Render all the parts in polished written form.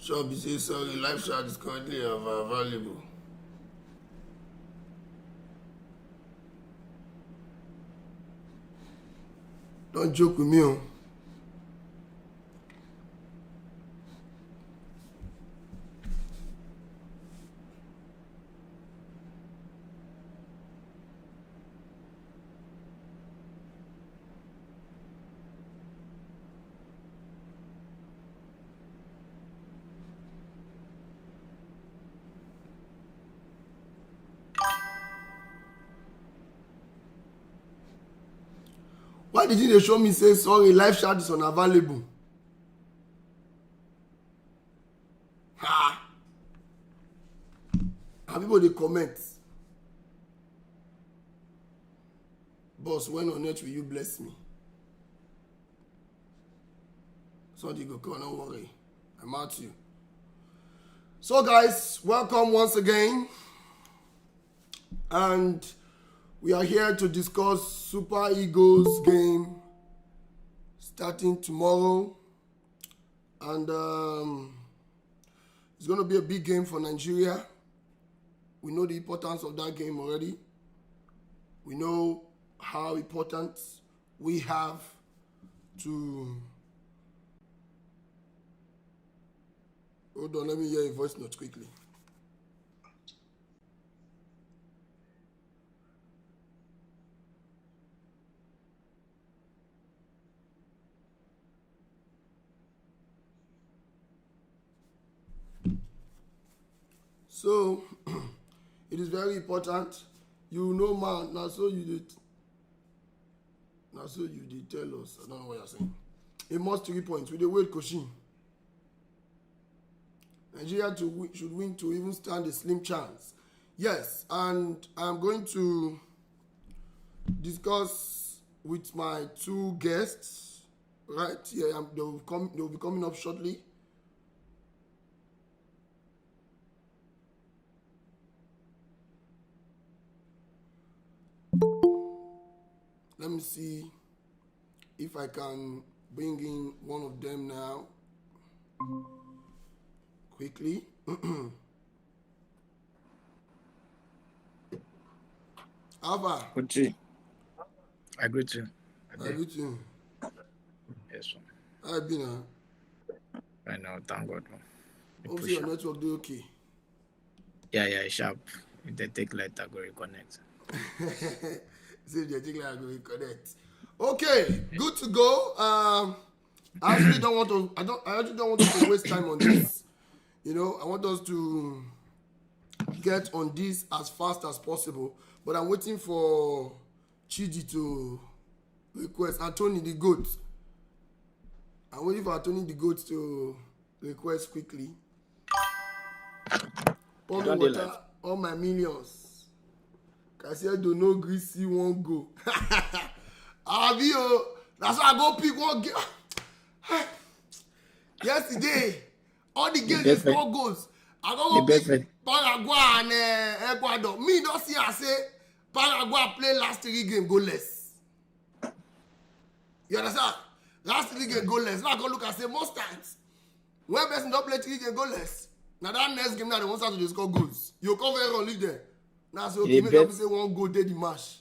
Shop says sorry, live chat is currently available. Don't joke with me, oh. Why did they show me say sorry, live chat is unavailable? Ha! And people they comment. Boss, when on earth will you bless me? So they go, don't worry. I'm at you. So guys, welcome once again. And we are here to discuss Super Eagles game starting tomorrow. And it's going to be a big game for Nigeria. We know the importance of that game already. We know how important we have to... Hold on, let me hear your voice note quickly. So, it is very important. You know, man, now so you did tell us. I don't know what you're saying. A must 3 points with the weight Koshin. Nigeria should win to even stand a slim chance. Yes, and I'm going to discuss with my two guests right here. They'll be coming up shortly. Let me see if I can bring in one of them now. Quickly. Alpha. Gucci. I greet you. I greet you. Yes, sir. How you been? I know, thank God. Hopefully your network do okay. Yeah, sharp. If they take light, I go reconnect. See if they take light, I go reconnect. Okay, good to go. I actually don't want to waste time on this. You know, I want us to get on this as fast as possible. But I'm waiting for Chidi to request. Anthony the GOAT. I'm waiting for Anthony the GOAT to request quickly. Pour me water, all my millions. Kasi do no greasy won't go. Abio, that's why I go pick one game. Yesterday, all the games they score goals. I go pick Paraguay and Ecuador. Me don't see I say Paraguay play last 3 games goalless. You understand? Last 3 games goalless. Now I go look and say most times when person don't play 3 games goalless. Now that next game now they want to score goals. You come very early there. Now so okay, make them say 1 goal dey the match.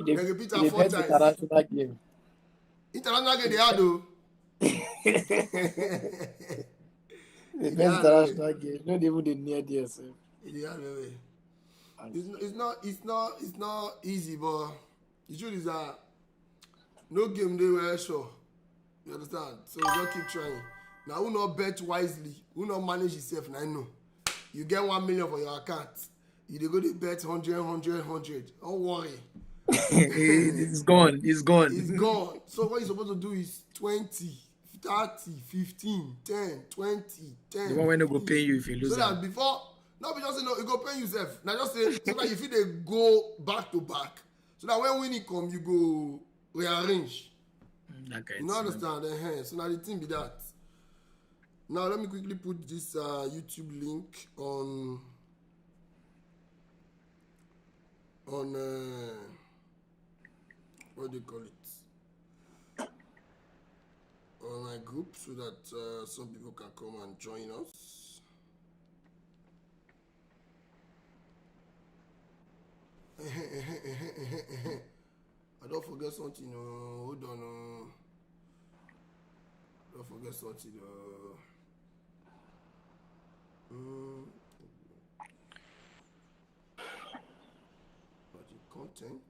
They repeat that 4 times. International game. International game they had though. The best international game. Not even the near DSF. It's not easy, but the truth is that no game they were sure. You understand? So we just keep trying. Now who not bet wisely, who not manage yourself, now I know. You get 1 million for your account. You dey go to bet 100. Don't worry. It's gone. It's gone. So what you're supposed to do is 20, 30, 15, 10, 20, 10. The one when they go pay you if you lose. So that before, not just say no, you go pay yourself. Now just say so that if they go back to back, so that when winning come, you go rearrange. Okay. You know understand? So now the thing be that. Now let me quickly put this YouTube link on what do you call it? on my group so that some people can come and join us. I don't forget something. Hold on. Don't forget something. The content.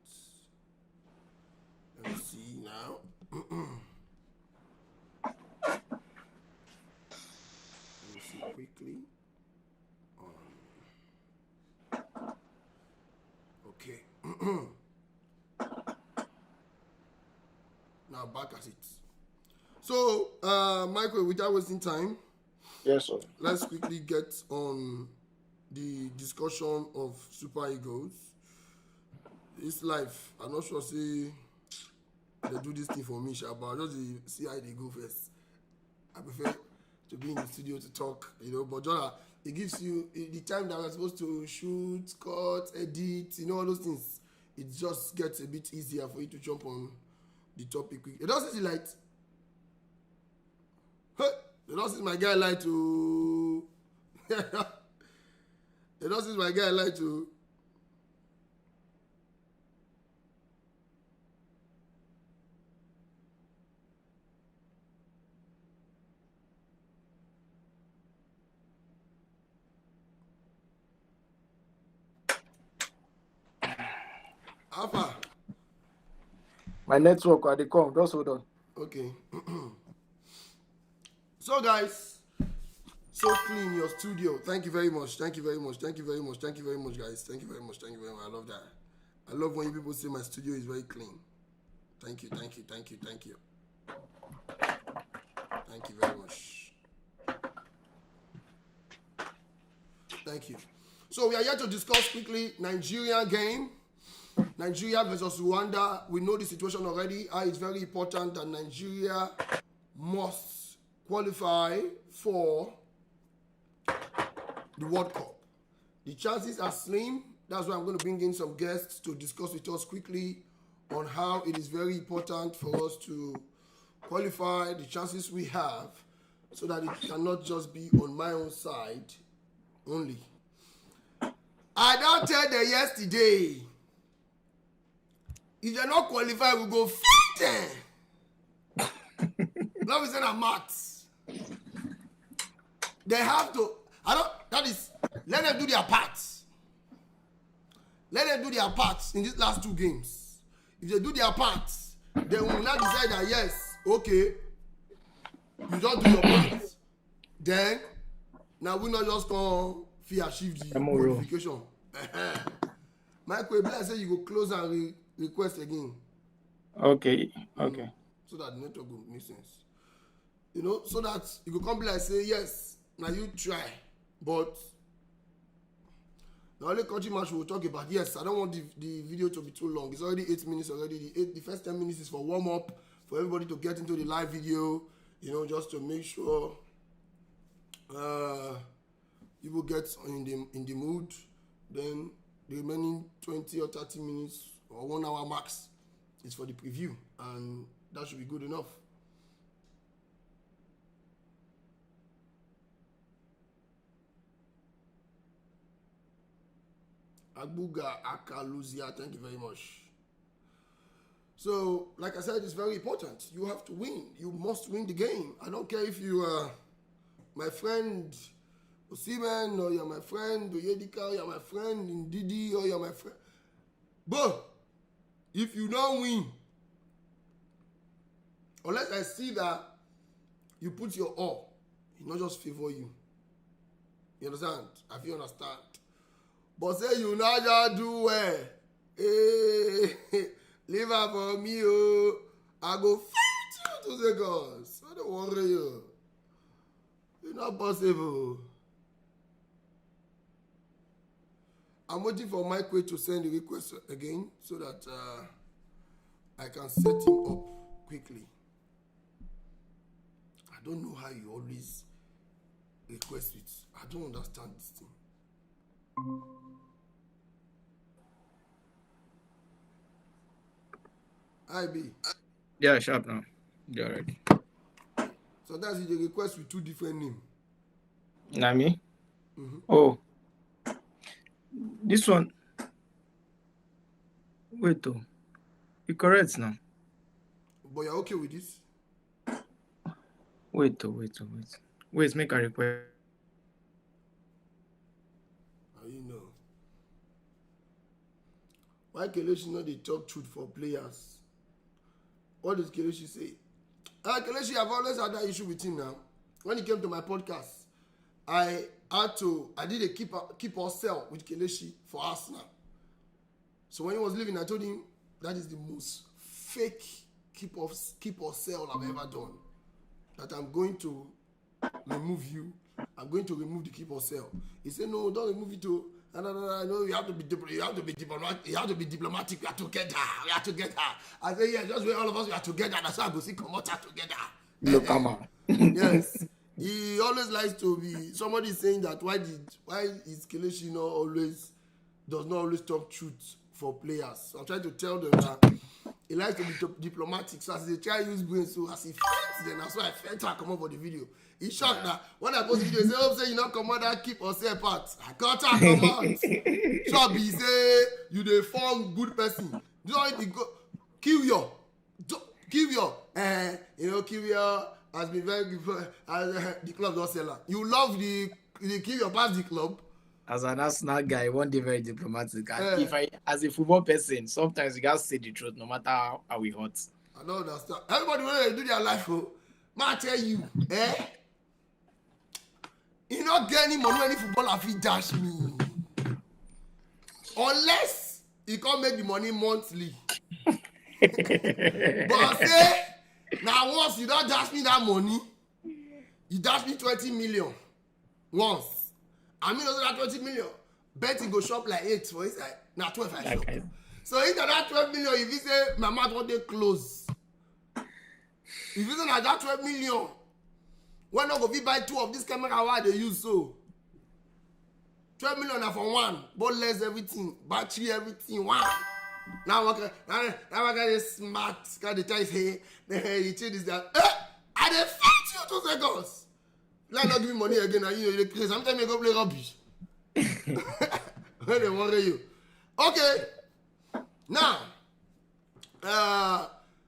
Let me see now. Let me see quickly. Okay. Now back at it. So, Michael, without wasting time, Yes, sir. let's quickly get on the discussion of Super Eagles. It's life. I'm not sure say they do this thing for me, but I'll just see how they go first. I prefer to be in the studio to talk, but Jonah, it gives you the time that we're supposed to shoot, cut, edit, all those things. It just gets a bit easier for you to jump on the topic quick. It doesn't see light. Hey, it doesn't my guy like to. It doesn't my guy like to. Alpha. My network, I dey come. Just hold on. Okay. So guys, so clean your studio. Thank you very much. Thank you very much. Thank you very much. Thank you very much, guys. Thank you very much. Thank you very much. I love that. I love when you people say my studio is very clean. Thank you. Thank you. Thank you. Thank you. Thank you very much. Thank you. So we are here to discuss quickly Nigerian game. Nigeria versus Rwanda. We know the situation already. It's very important that Nigeria must qualify for the World Cup. The chances are slim. That's why I'm going to bring in some guests to discuss with us quickly on how it is very important for us to qualify, the chances we have, so that it cannot just be on my own side only. I don't tell them yesterday, if they're not qualified, we go fight them. Let me say that max. They have to. Let them do their parts. Let them do their parts in these last two games. If they do their parts, they will not decide that yes, okay, you don't do your parts. Then, now we not just come fear achieve the qualification. Michael, I say you go close and request again. Okay. So that the network will make sense. So that you go come be like say yes, now you try, but the only country match we will talk about. Yes, I don't want the video to be too long. It's already 8 minutes already. The first 10 minutes is for warm up, for everybody to get into the live video. Just to make sure you will get in the mood. Then the remaining 20 or 30 minutes or 1 hour max is for the preview, and that should be good enough. Abuga Akaluzia, thank you very much. So, like I said, it's very important. You have to win. You must win the game. I don't care if you are my friend Osimen, or you're my friend Oyedika, or you're my friend Ndidi, or you're my friend. But if you don't win, unless I see that you put your all, it not just favor you. You understand? I feel understand. But say you not just do well. Hey, leave her for me, oh. I go fight you 2 seconds. I don't worry you. It's not possible. I'm waiting for Mike to send the request again so that I can set him up quickly. I don't know how you always request it. I don't understand this thing. Hi, B. Yeah, sharp now. You're right. Sometimes they request with 2 different names. Nami? Oh. This one. Wait, though. You correct now. But you're okay with this? Wait, make a request. You know. Why Kelechi not they talk truth for players? What does Kelechi say? Kelechi, I've always had that issue with him now. When he came to my podcast, I did a keep or sell with Kelechi for Arsenal. So when he was leaving, I told him that is the most fake keep or sell I've ever done. That I'm going to remove you. I'm going to remove the keep or sell. He said, no, don't remove it too. No, you have to be diplomatic. You have to be diplomatic. We are together. I said, yeah, just where all of us we are together. That's why I go see Komota together. Look, come on. Yes. He always likes to be. Somebody is saying that why is Kelechi does not always talk truth for players. So I'm trying to tell them that he likes to be diplomatic. So as they try to use brain, so as he felt, then that's why I felt to come up for the video. He shocked that when I post the video, he say, "Oh, say you not come out that keep or say part." I can't come out. So he say you the form good person. Don't Kiwior, Kiwior has been very good. The club don't sell her. You love the Kiwior past the club. As an Arsenal guy, one day very diplomatic. And if I, as a football person, sometimes you gotta say the truth, no matter how we hurt. I don't understand. Everybody when they do their life, man, I tell you, you not get any money when any footballer fit dash me, unless he can't make the money monthly. But I say now once you don't dash me that money, you dash me 20 million once. I mean, also that 20 million, betting go shop like 8 for inside. Now 12 I shop. So into that 12 million, if you say my mouth want to close, if you say that 12 million, why not go buy 2 of this camera why they use so? 12 million are for one, but less everything, battery everything, one. Now I got this smart, got the ties here, you change this that. I dey fight you 2 seconds. Like not give me money again, and you know, sometimes you go play rubbish. When they worry you. Okay. Now,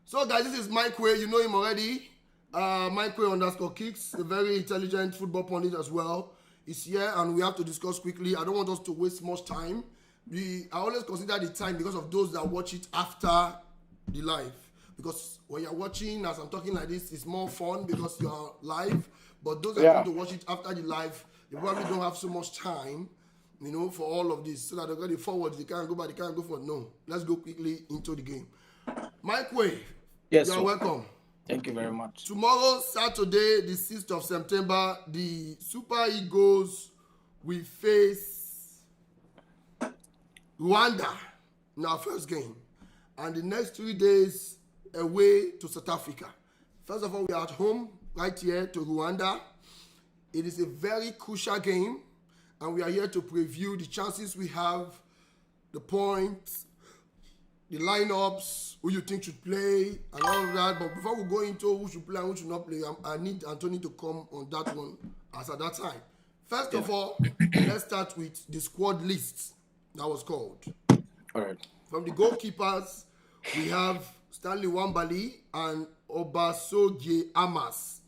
so guys, this is Mike Way. You know him already. Mike Way _kicks, a very intelligent football pundit as well. He's here, and we have to discuss quickly. I don't want us to waste much time. I always consider the time because of those that watch it after the live. Because when you're watching, as I'm talking like this, it's more fun because you're live. But those that want to watch it after the live, they probably don't have so much time, you know, for all of this. So that they're going forward, they can't go back, they can't go forward. No, let's go quickly into the game. Mike Way, yes, you're welcome. Thank you very much. Tomorrow, Saturday, the 6th of September, the Super Eagles will face Rwanda in our first game. And the next 3 days, away to South Africa. First of all, we are at home, right here to Rwanda. It is a very crucial game, and we are here to preview the chances we have, the points, the lineups, who you think should play, and all of that. But before we go into who should play and who should not play, I need Anthony to come on that one as at that time. First of all, let's start with the squad list that was called. All right. From the goalkeepers, we have Stanley Wambali and Obasogie Amas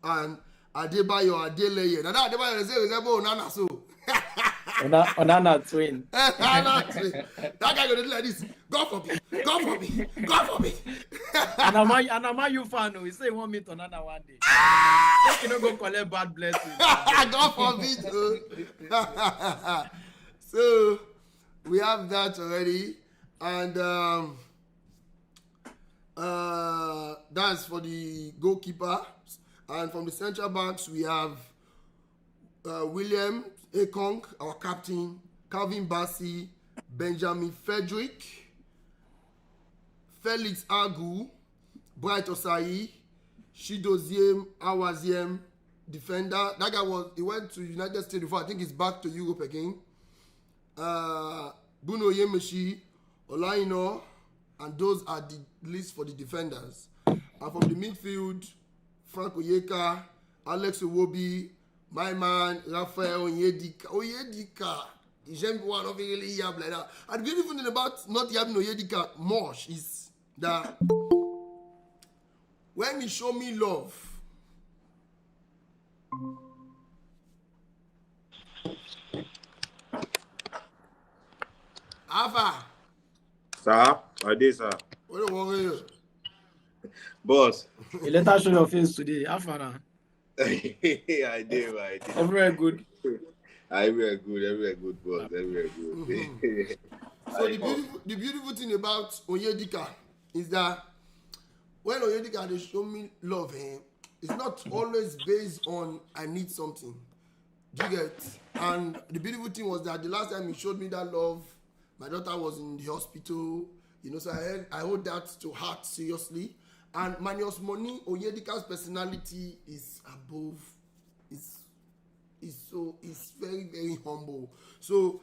and Adebayo Adeleye. Now that Adebayo is resemble Onana so. Onana twin. Onana twin. That guy gonna do like this. God forbid. God forbid. God forbid. And I'm a you fan. He say he want me to Onana one day. You don't go collect bad blessings. God forbid. So we have that already, and that's for the goalkeeper. And from the central backs, we have William Ekong, our captain, Calvin Bassey, Benjamin Frederick, Felix Agu, Bright Osayi, Shidoziem Awaziem, defender. That guy he went to United States before. I think he's back to Europe again. Bruno Yemeshi, Olaino, and those are the list for the defenders. And from the midfield, Frank Oyeka, Alex Iwobi, my man, Raphael Onyedika. Oyedika. J'aime voir not really yab like that. And the beautiful thing about not yabbing Oyedika much is that when he show me love, Alpha. Sir, I did, sir. What do you worry? Boss. You let us show your face today. Afana. I did. Everywhere good. Everywhere good, boss. Everywhere good. So the beautiful thing about Onyedika is that when Onyedika they show me love, it's not always based on I need something. Do you get? And the beautiful thing was that the last time he showed me that love, my daughter was in the hospital, so I hold that to heart seriously. And Manios Money, Onyedika's personality is above, is very, very humble. So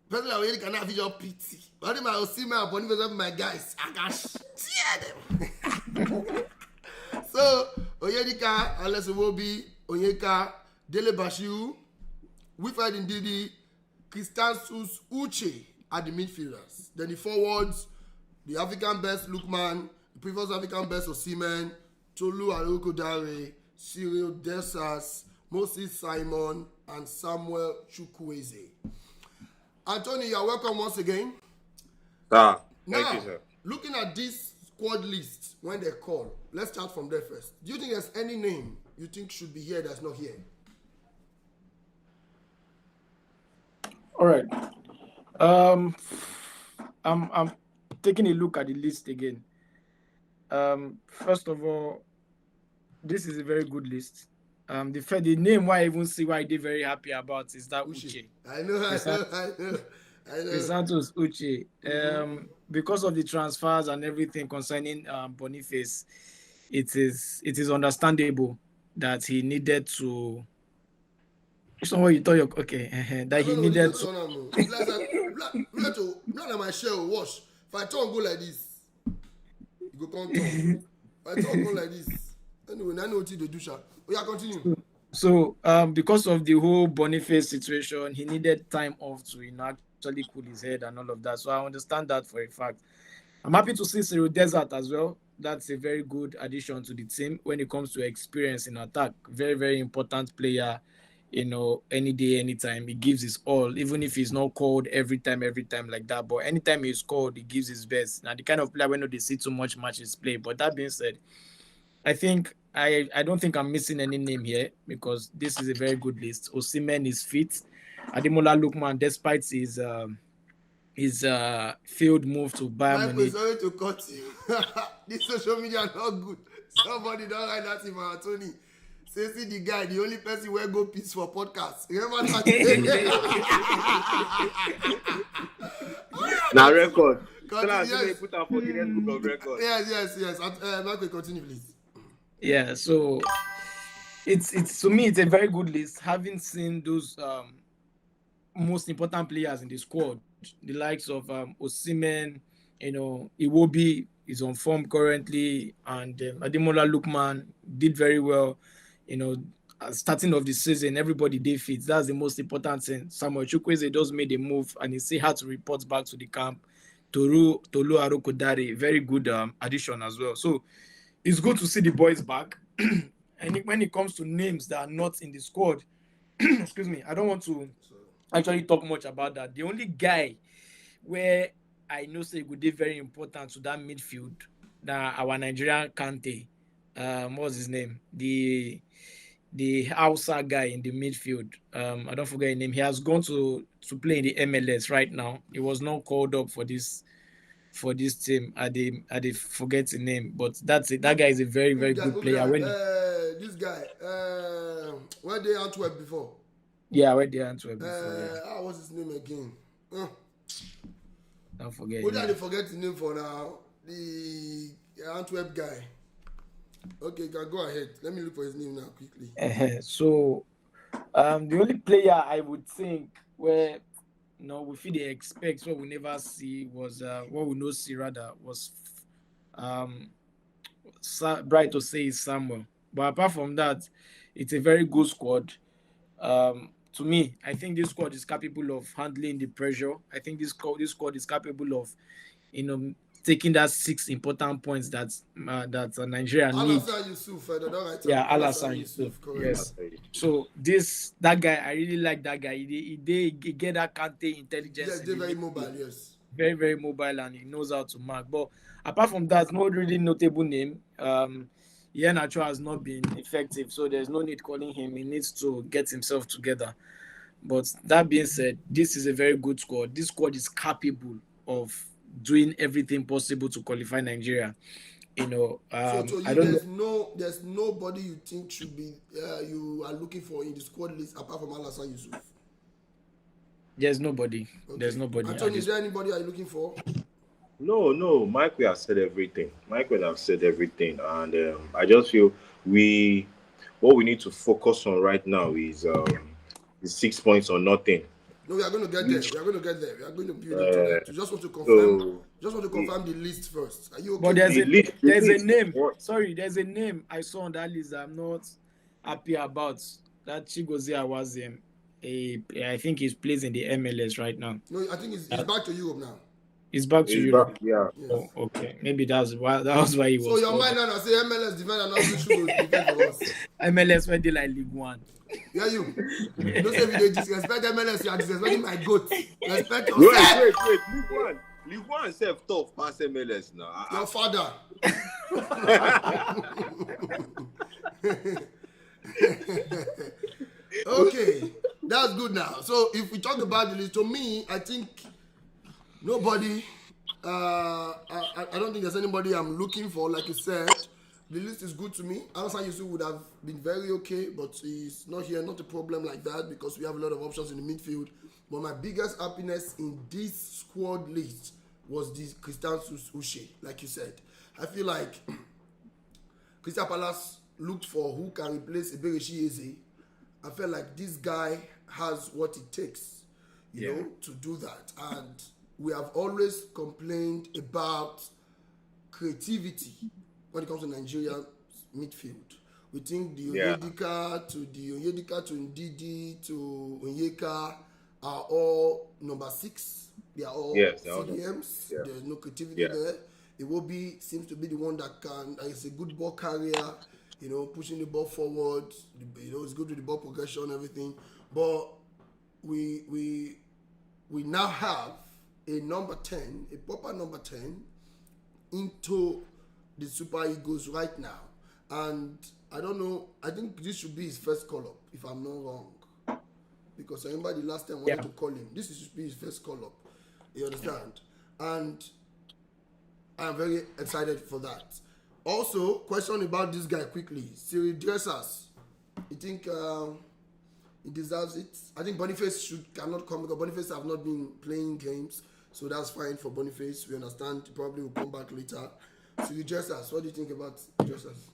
personally, Onyedika cannot have your pity. But if I will see my Boniface my guys, I can tear them. So Onyedika, Alex Iwobi, Onyeka, Dele Bashiru, Wilfred Ndidi, Christiansus Uche are the midfielders. Then the forwards, the African best Lookman, the previous African best Osimhen, Tolu Arokodare, Cyril Dessas, Moses Simon, and Samuel Chukwueze. Anthony, you are welcome once again. Sir, Now, thank you, sir. looking at this squad list when they call, let's start from there first. Do you think there's any name you think should be here that's not here? All right. I'm taking a look at the list again. First of all, this is a very good list. The name why I even see why I did very happy about is that Uche. I know. Santos Uche. Because of the transfers and everything concerning Boniface, it is understandable that he needed to. Somewhere you thought you're okay. That he needed to. Not my share will wash. If I turn go like this, you go come turn. If I turn go like this, anyway, I know what you do, Sha. Yeah, continue. So, because of the whole Boniface situation, he needed time off to actually cool his head and all of that. So I understand that for a fact. I'm happy to see Cyril Desert as well. That's a very good addition to the team when it comes to experience in attack. Very, very important player. Any day, anytime, he gives his all, even if he's not called every time like that. But anytime he's called, he gives his best. Now, the kind of player when they see too much matches play. But that being said, I think I don't think I'm missing any name here because this is a very good list. Osimhen is fit. Ademola Lookman, despite his failed move to Bayern Munich. Sorry to cut you. This social media is not good. Somebody don't write that for Anthony. Say, see the guy, the only person where go peace for podcast. Remember that? Now record. Yes. Put up for the next book of record. Yes. Michael, continue, please. Yeah, so it's to me it's a very good list. Having seen those most important players in the squad, the likes of Osimhen, Iwobi is on form currently, and Ademola Lookman did very well. Starting of the season, everybody did fit. That's the most important thing. Samuel Chukwueze just made a move, and he still had to report back to the camp. Tolu Arokodare, very good addition as well. So it's good to see the boys back. And when it comes to names that are not in the squad, excuse me, I don't want to actually talk much about that. The only guy where I know say would be very important to that midfield, that our Nigerian Kante, what's his name? The Hausa guy in the midfield. I don't forget his name. He has gone to play in the MLS right now. He was not called up for this team. I did forget the name, but that's it. That guy is a very, very good player. This guy, where they Antwerp before? Yeah, where they Antwerp before. Yeah. What's his name again? Don't forget. What did I forget his name for now? The Antwerp guy. Okay, go ahead. Let me look for his name now quickly. So, the only player I would think where we feel they expect what we never see was what we know see rather was bright to say is Samuel. But apart from that, it's a very good squad. To me, I think this squad is capable of handling the pressure. I think this squad is capable of, taking that 6 important points that Nigeria need. Alassane Yusuf, I don't write Yeah, Alassane Alassane Yusuf. Yusuf, correct. Yes. So that guy, I really like that guy. He get that Kante intelligence. Yes, in they're the very midfield. mobile, yes. Very, very mobile, and he knows how to mark. But apart from that, no really notable name. Iheanacho has not been effective, so there's no need calling him. He needs to get himself together. But that being said, this is a very good squad. This squad is capable of doing everything possible to qualify Nigeria. So to I you, don't know. there's nobody you think should be you are looking for in the squad list apart from Alassane Yusuf. There's nobody. Okay. There's nobody. Anthony, is there anybody are you looking for? No. Mike will have said everything. And I just feel what we need to focus on right now is the 6 points or nothing. No, we are going to get there. We are going to get there. We are going to build up to that. You just want to confirm. The list first. Are you okay? But there's a name. What? Sorry, there's a name I saw on that list that I'm not happy about. That Chigozie Awaziem. I think he's plays in the MLS right now. No, I think it's back to Europe now. He's back to Europe. Yeah. Yes. Oh, okay. Maybe that was why he was. So your mind now say MLS defender now should defend for us. MLS when they like League One. Yeah, you. Don't say if they disrespect MLS, you are disrespecting my goat. Respect yourself. Wait. League One self tough pass MLS now. Your father. Okay, that's good now. So if we talk about the list, to me, I think nobody. I don't think there's anybody I'm looking for. Like you said, the list is good to me. Alassane Yusuf would have been very okay, but he's not here. Not a problem like that because we have a lot of options in the midfield. But my biggest happiness in this squad list was this Christian Uche. Like you said, I feel like Crystal Palace looked for who can replace Eberechi Eze. I felt like this guy has what it takes, you know, to do that. And we have always complained about creativity when it comes to Nigerian midfield. We think the Onyedika to Ndidi to Onyeka are all number 6. They are all CDMs. Yeah. There's no creativity there. Iwobi seems to be the one that is a good ball carrier, you know, pushing the ball forward. You know, it's good with the ball progression, everything. But we now have a number 10, a proper number 10 into the Super Eagles right now. And I don't know, I think this should be his first call-up, if I'm not wrong. Because I remember the last time I wanted to call him. This should be his first call-up. You understand? And I'm very excited for that. Also, question about this guy quickly. Cyril Dressers. You think he deserves it? I think Boniface cannot come because Boniface have not been playing games. So that's fine for Boniface. We understand. He probably will come back later. Cyril Dressers. What do you think about Dressers?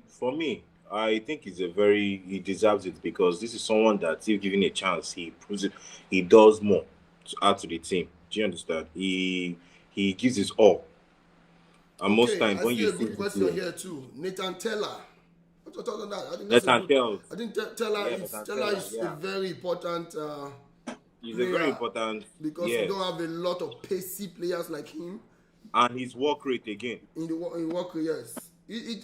For me, I think he deserves it because this is someone that, if given a chance, he proves it. He does more to add to the team. Do you understand? He gives his all. And most times when you see a good question here too, Nathan Teller. What you thought on that? I think Teller is a very important. He's a very important because we don't have a lot of pacey players like him. And his work rate again. In work rate, yes. He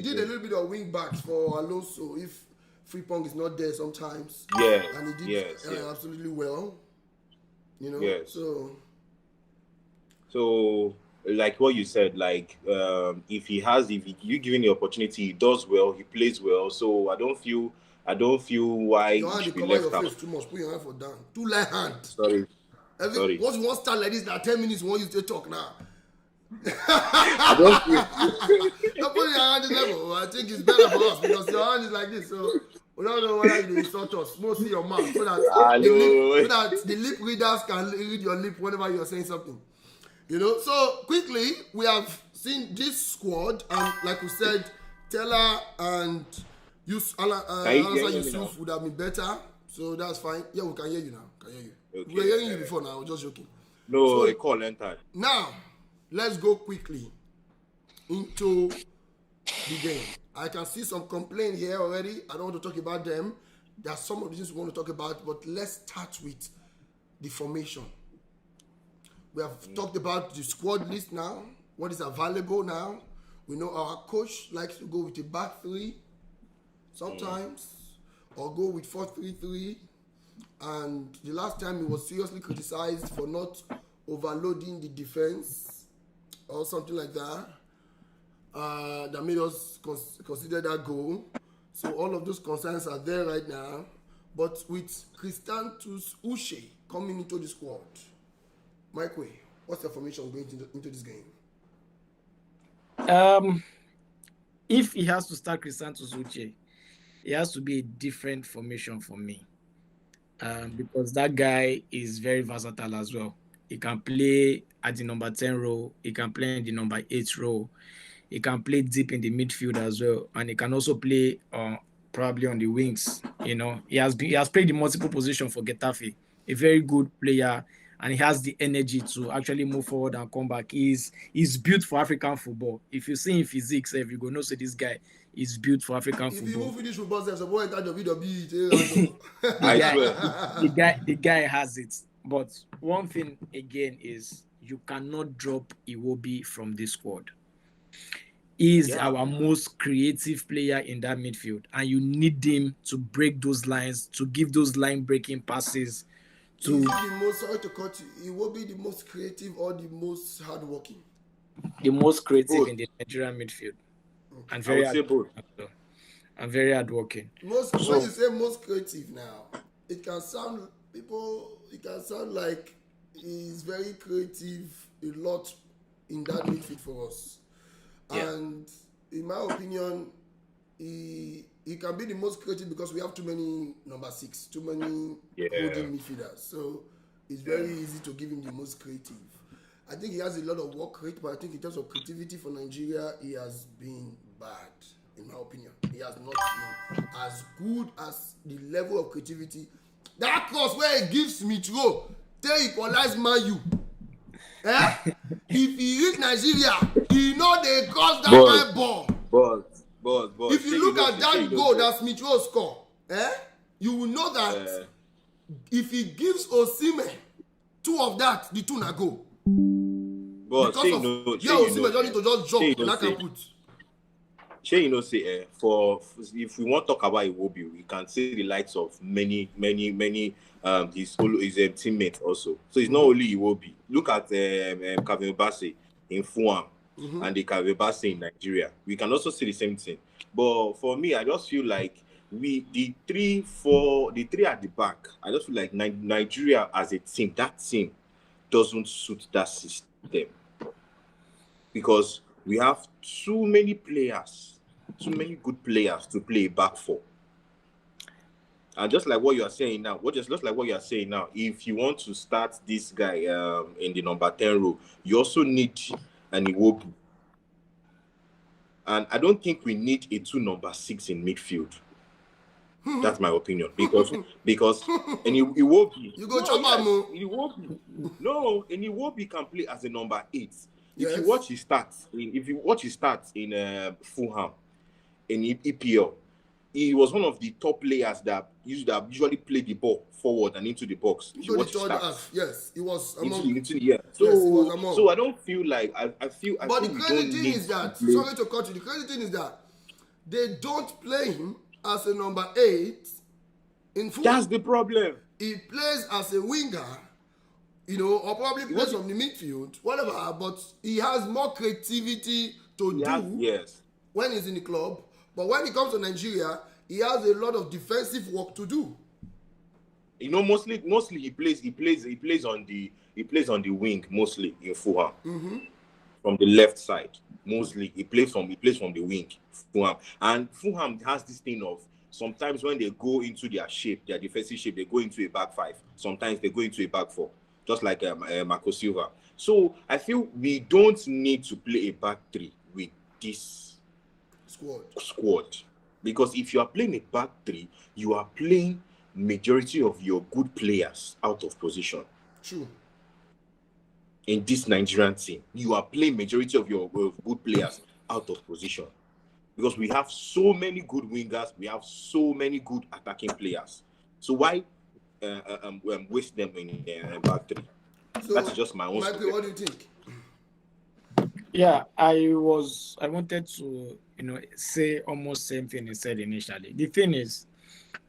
did a little bit of wing backs for Alonso if Frimpong is not there sometimes. Yeah. And he did absolutely well. You know? Yes. So like what you said, like if you give him the opportunity, he does well, he plays well. So I don't feel why your hand he should be cover left your out. face too much. Put your hand for down. Too light hand. Sorry. Once you want to start like this, now 10 minutes, you want you to talk now. I don't feel. Don't put your hand in level. I think it's better for us because your hand is like this. So we don't know whether you insult us. Mostly your mouth, so that the lip readers can read your lip whenever you're saying something. You know. So quickly, we have seen this squad, and like we said, Teller and Alassane Yusuf would have been better. So that's fine. Yeah, we can hear you now. Okay. We were hearing you before now. I was just joking. No, a call entered. Now, let's go quickly. into the game. I can see some complaint here already. I don't want to talk about them. There are some of the things we want to talk about, but let's start with the formation. We have talked about the squad list now, what is available now. We know our coach likes to go with a back three sometimes, or go with 4-3-3. And the last time he was seriously criticized for not overloading the defense or something like that. That made us consider that goal. So all of those concerns are there right now. But with Christantus Uche coming into the squad, Mike Way, what's the formation going into this game? If he has to start Christantus Uche, it has to be a different formation for me. Because that guy is very versatile as well. He can play at the number 10 role. He can play in the number 8 role. He can play deep in the midfield as well. And he can also play probably on the wings. You know, he has played in multiple positions for Getafe. A very good player. And he has the energy to actually move forward and come back. He's built for African football. If you see in physics, if you go know, so this guy is built for African football. If you finish football, there's a boy enter WWE. I swear. The guy has it. But one thing again is you cannot drop Iwobi from this squad. He is our most creative player in that midfield, and you need him to break those lines, to give those line-breaking passes. Is he the most, sorry to cut you, he will be the most creative or the most hardworking? The most creative in the Nigerian midfield. And very hardworking. And very hardworking. When you say most creative now, it can sound like he's very creative a lot in that midfield for us. Yeah. And in my opinion, he can be the most creative because we have too many number 6, too many holding midfielders. So it's very easy to give him the most creative. I think he has a lot of work rate, but I think in terms of creativity for Nigeria, he has been bad, in my opinion. He has not been as good as the level of creativity. That cross where he gives Mitro, they equalize Man U. If he reach Nigeria, he know they cross that kind ball. But if you look at that goal that Mitro score, you will know that if he gives Osimhen 2 of that, the 2 na go. But Osimhen don't need to just jump and I can put. Sure, you know, say for if we want to talk about Iwobi, we can see the likes of many his teammates also. So it's not only Iwobi. Look at Kaveh Bassey in Fulham and the Kaveh Bassey in Nigeria. We can also see the same thing. But for me, I just feel like the three at the back. I just feel like Nigeria as a team, that team doesn't suit that system because we have too many good players to play back for. And just like what you are saying now, if you want to start this guy in the number 10 row, you also need an Iwobi. And I don't think we need a 2 number 6 in midfield. That's my opinion. Because and Iwobi, you go chop am. And Iwobi can play as a number 8. If you watch his stats in Fulham in EPL, he was one of the top players that usually play the ball forward and into the box. Yes, he was among. So I don't feel like I feel. But the crazy thing is that sorry to cut you. The crazy thing is that they don't play him as a number 8 in Fulham. That's the problem. He plays as a winger. Or probably plays from the midfield, whatever, but he has more creativity to do when he's in the club. But when he comes to Nigeria, he has a lot of defensive work to do. Mostly he plays on the wing, mostly in Fulham. From the left side. Mostly he plays from the wing, Fulham. And Fulham has this thing of sometimes when they go into their defensive shape, they go into a back 5. Sometimes they go into a back 4. Just like Marco Silva. So I feel we don't need to play a back 3 with this squad. Because if you are playing a back 3, you are playing majority of your good players out of position. True. In this Nigerian team, you are playing majority of your good players out of position because we have so many good wingers, we have so many good attacking players. So why waste them in back three? That's So, just my own Michael, what suggestion. do you think? Yeah, I wanted to, say almost same thing he said initially. The thing is,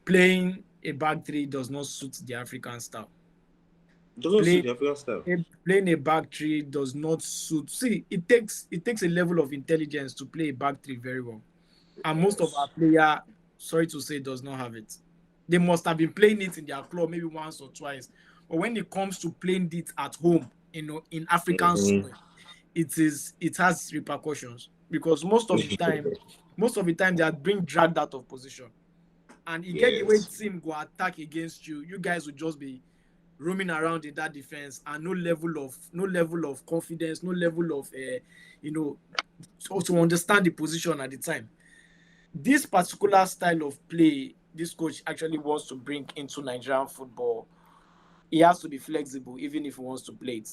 playing a back three does not suit the African style. It doesn't suit Playing the African style. playing a back three does not suit. See, it takes a level of intelligence to play a back three very well, and most of our Yes. player, sorry to say, does not have it. They must have been playing it in their club maybe once or twice, but when it comes to playing it at home, in African Mm-hmm. soil, it has repercussions because most of the time they are being dragged out of position, and you get the way Yes. team go attack against you. You guys will just be roaming around in that defense, and no level of confidence, no level of you know to understand the position at the time. This particular style of play this coach actually wants to bring into Nigerian football, he has to be flexible even if he wants to play it.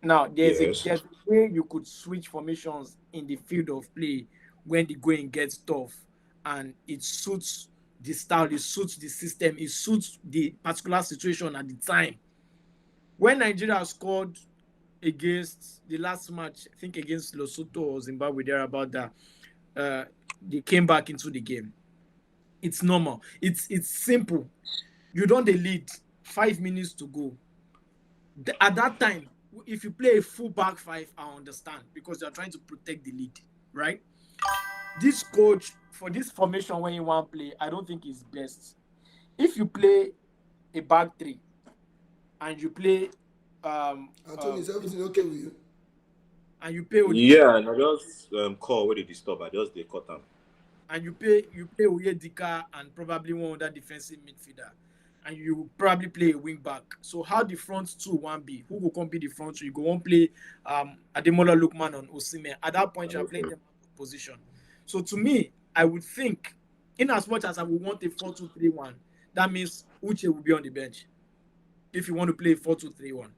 Now, Yes. there's a way you could switch formations in the field of play when the going gets tough, and it suits the style, it suits the system, it suits the particular situation at the time. When Nigeria scored against the last match, I think against Lesotho or Zimbabwe, there about that, uh, they came back into the game. It's normal. It's simple. You don't lead 5 minutes to go. At that time, if you play a full back five, I understand because you're trying to protect the lead, right? This coach for this formation when you want to play, I don't think is best. If you play a back three and you play Anthony, is everything okay with you? and you play Odika Yeah, and I just call where they disturb. I just they cut them. and you play Oyedika and probably one other defensive midfielder, and you probably play a wing back. So how the front two one be? Who will come be the front two? You go one play Ademola Lookman on Osimhen. At that point, you are playing them out of position. So to me, I would think, in as much as I would want a 4-2-3-1, that means Uche will be on the bench if you want to play 4-2-3-1.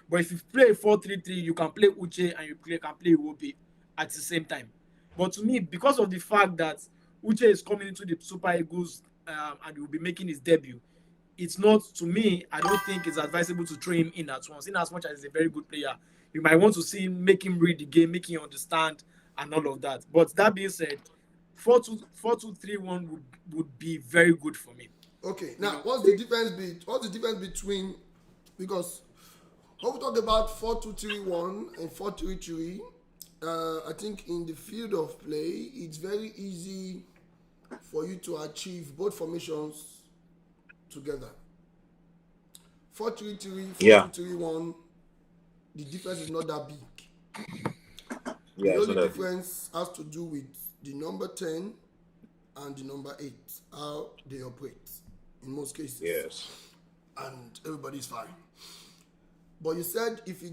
But if you play 4-3-3, you can play Uche and can play Iwobi at the same time. But to me, because of the fact that Uche is coming into the Super Eagles and will be making his debut, it's not, to me, I don't think it's advisable to throw him in at once. In as much as he's a very good player, you might want to see him, make him read the game, make him understand, and all of that. But that being said, 4-2-3-1 would be very good for me. Okay. Now, what's the difference between, because when we talk about 4-2-3-1 and 4-3-3, I think in the field of play, it's very easy for you to achieve both formations together. 4-3-3, Yeah. 4-2-3-1, the difference is not that big. Yeah, The it's only not that. difference has to do with the number 10 and the number 8, how they operate in most cases. Yes. And everybody's fine. But you said if he's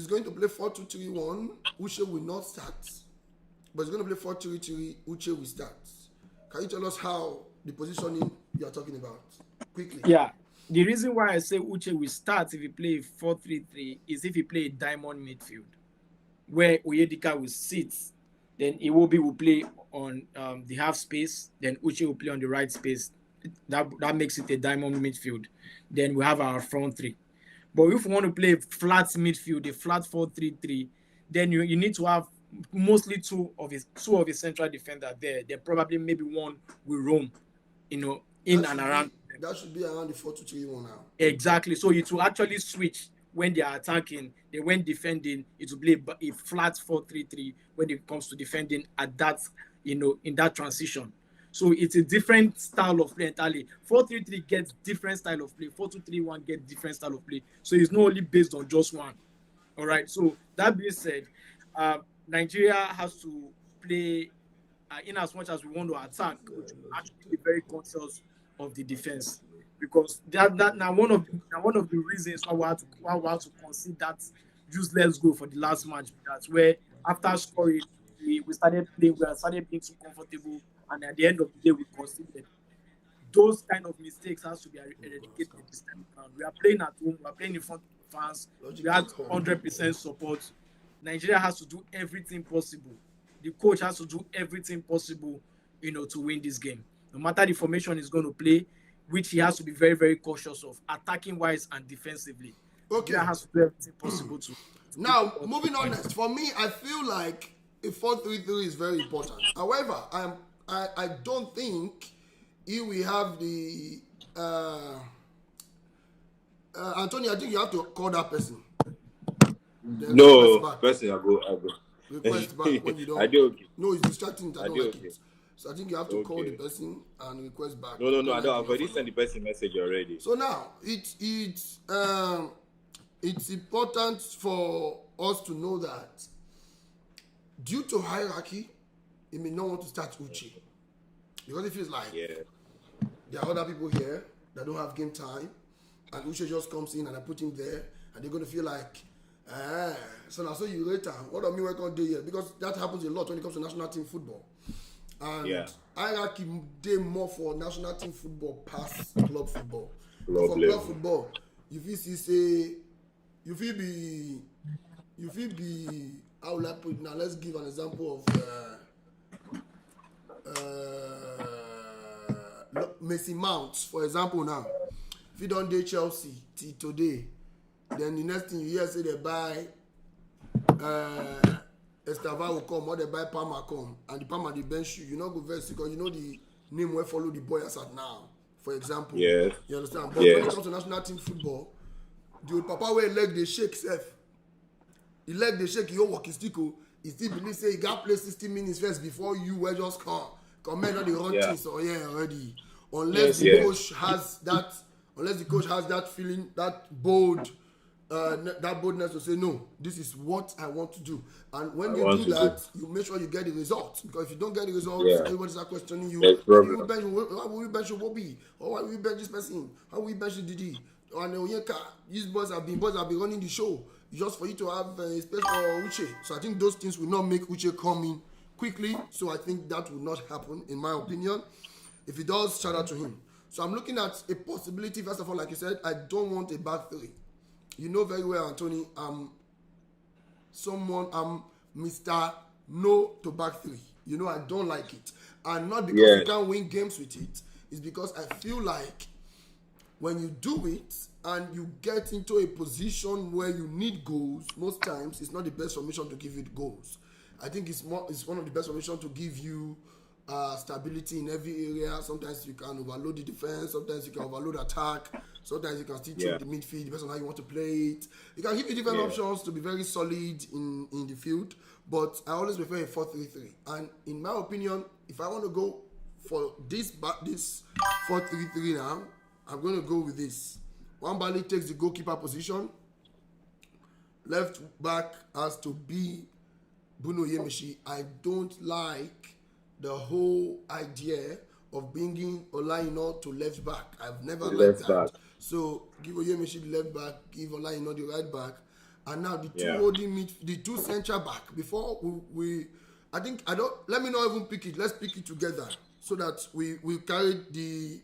going to play 4-2-3-1, Uche will not start. But he's going to play 4-3-3, Uche will start. Can you tell us how the positioning you are talking about? Quickly. Yeah. The reason why I say Uche will start if he play 4-3-3 is if he play a diamond midfield, where Oyedika will sit, then Iwobi will play on the half space, then Uche will play on the right space. That makes it a diamond midfield. Then we have our front three. But if you want to play flat midfield, a flat 4-3-3, then you need to have mostly two of his central defender there. Then probably maybe one will roam, in and around. That should be around the 4-2-3-1 now. Exactly. So it will actually switch when they are attacking. Then when defending, it will be a flat 4-3-3 when it comes to defending at that, in that transition. So it's a different style of play entirely. 4-3-3 gets different style of play. 4-2-3-1 gets different style of play. So it's not only based on just one. All right. So that being said, Nigeria has to play in as much as we want to attack, we should actually be very conscious of the defense, because that now one of the reasons why we had to concede that useless goal for the last match. That's where after scoring we started playing, we started being too comfortable, and at the end of the day we conceded. Those kind of mistakes has to be eradicated this time around. We are playing at home, we are playing in front of fans, we had 100% support. Nigeria has to do everything possible the coach has to do everything possible, to win this game. No matter the formation he's going to play, which he has to be very, very cautious of, attacking wise and defensively. Okay. Nigeria has to do everything possible to Now, moving on next. For me, I feel like a 4-3-3 is very important. However, I don't think if we have the Anthony, I think you have to call that person. Then No, request back. person, I go. Request back when you don't. I do okay. No, it's distracting. I don't like okay. it. So I think you have to call Okay. the person and request back. No, I don't. I've like already sent the person message already. So now it's important for us to know that due to hierarchy, he may not want to start Uche because it feels like there are other people here that don't have game time, and Uche just comes in and I put him there, and they're gonna feel like, so now so you later. What do I mean work on day here? Because that happens a lot when it comes to national team football. And hierarchy dey more for national team football past club football. For club football, you feel say you feel be how will I put it now? Let's give an example of Messi Mounts, for example now. If you don't do Chelsea till today, then the next thing you hear say they buy Estava will come or they buy Palmer come and the Palmer the bench you not go verse because you know the name will follow the boy as at now, for example. Yes. You understand? But when it comes to national team football, the old papa where leg they shake self. He leg they shake, he don't walk his stick. He still believe say he got play 60 minutes first before you will just come in on the run things already. Unless the coach has that feeling, that boldness to say no, this is what I want to do. And when you do that, you make sure you get the results. Because if you don't get the results, everybody's questioning you. Why will you bench Wobby? Or why will you bench this person? How will you bench Didi? And Onyeka, these boys have been running the show just for you to have space for Uche. So I think those things will not make Uche come in quickly. So I think that will not happen, in my opinion. If he does, shout out to him. So I'm looking at a possibility. First of all, like you said, I don't want a back three. You know very well, Anthony, I'm Mr. No to back three. You know I don't like it. And not because you can't win games with it. It's because I feel like when you do it and you get into a position where you need goals, most times it's not the best formation to give you goals. I think it's one of the best formation to give you stability in every area. Sometimes you can overload the defense, sometimes you can overload attack, sometimes you can still change the midfield, depends on how you want to play it. You can give you different options to be very solid in the field, but I always prefer a 4-3-3. And in my opinion, if I want to go for this 4-3-3 now, I'm going to go with this. Wambali takes the goalkeeper position. Left back has to be Bruno Yemishi. I don't like the whole idea of bringing Olaino to left back. I've never liked that. So give Oyemishi the left back, give Olaino the right back, and now the two holding the two central back. Before let me not even pick it. Let's pick it together so that we carry the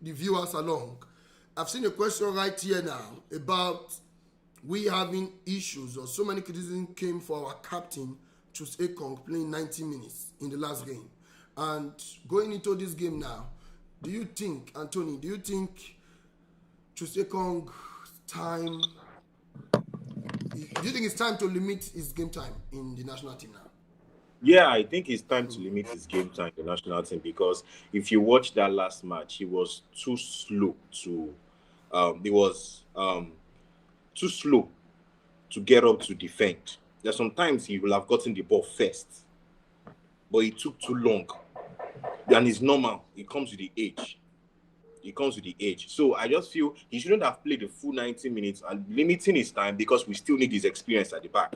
viewers along. I've seen a question right here now about we having issues or so many criticism came for our captain Chus Ekong playing 90 minutes in the last game. And going into this game now, do you think Chus Ekong's time, do you think it's time to limit his game time in the national team now? Yeah, I think it's time to limit his game time in the national team because if you watch that last match, he was too slow to too slow to get up to defend. That sometimes he will have gotten the ball first, but it took too long. And it's normal. It comes with the age. So I just feel he shouldn't have played the full 90 minutes and limiting his time because we still need his experience at the back.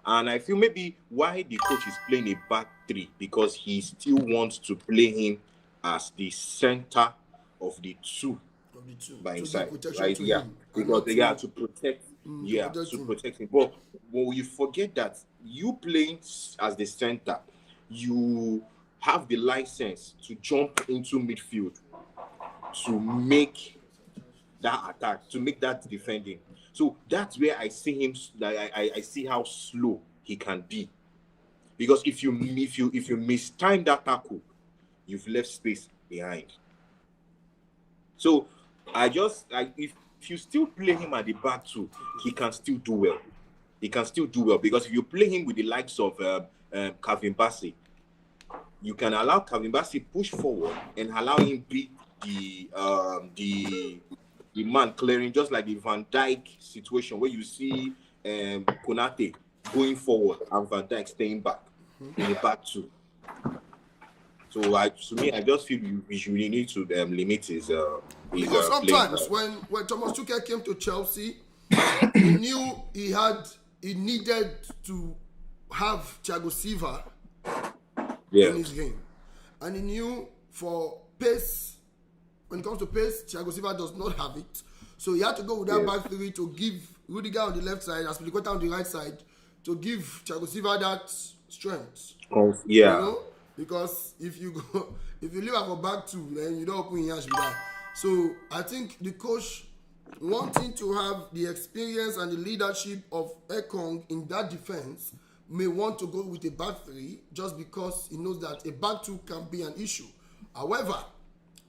And I feel maybe why the coach is playing a back three because he still wants to play him as the center of the two by his side, right? Because they are to protect him. But when you forget that you playing as the center, you have the license to jump into midfield to make that attack, to make that defending. So that's where I see him. I see how slow he can be. Because if you mistime that tackle, you've left space behind. So if you still play him at the back too, he can still do well. He can still do well, because if you play him with the likes of Calvin Bassey, you can allow Calvin Bassey push forward and allow him be the man clearing, just like the Van Dijk situation where you see Konate going forward and Van Dijk staying back in the back two. So to me, I just feel we should really need to limit his because sometimes when Thomas Tuchel came to Chelsea, he knew he needed to have Thiago Silva in his game, and he knew for pace, when it comes to pace, Thiago Silva does not have it, so he had to go with that back three to give Rudiger on the left side, Aspilicueta on the right side, to give Thiago Silva that strength. You know? Because if you leave out for back two, then you don't open your hands with that. So I think the coach, wanting to have the experience and the leadership of Ekong in that defense, may want to go with a back three just because he knows that a back two can be an issue. However,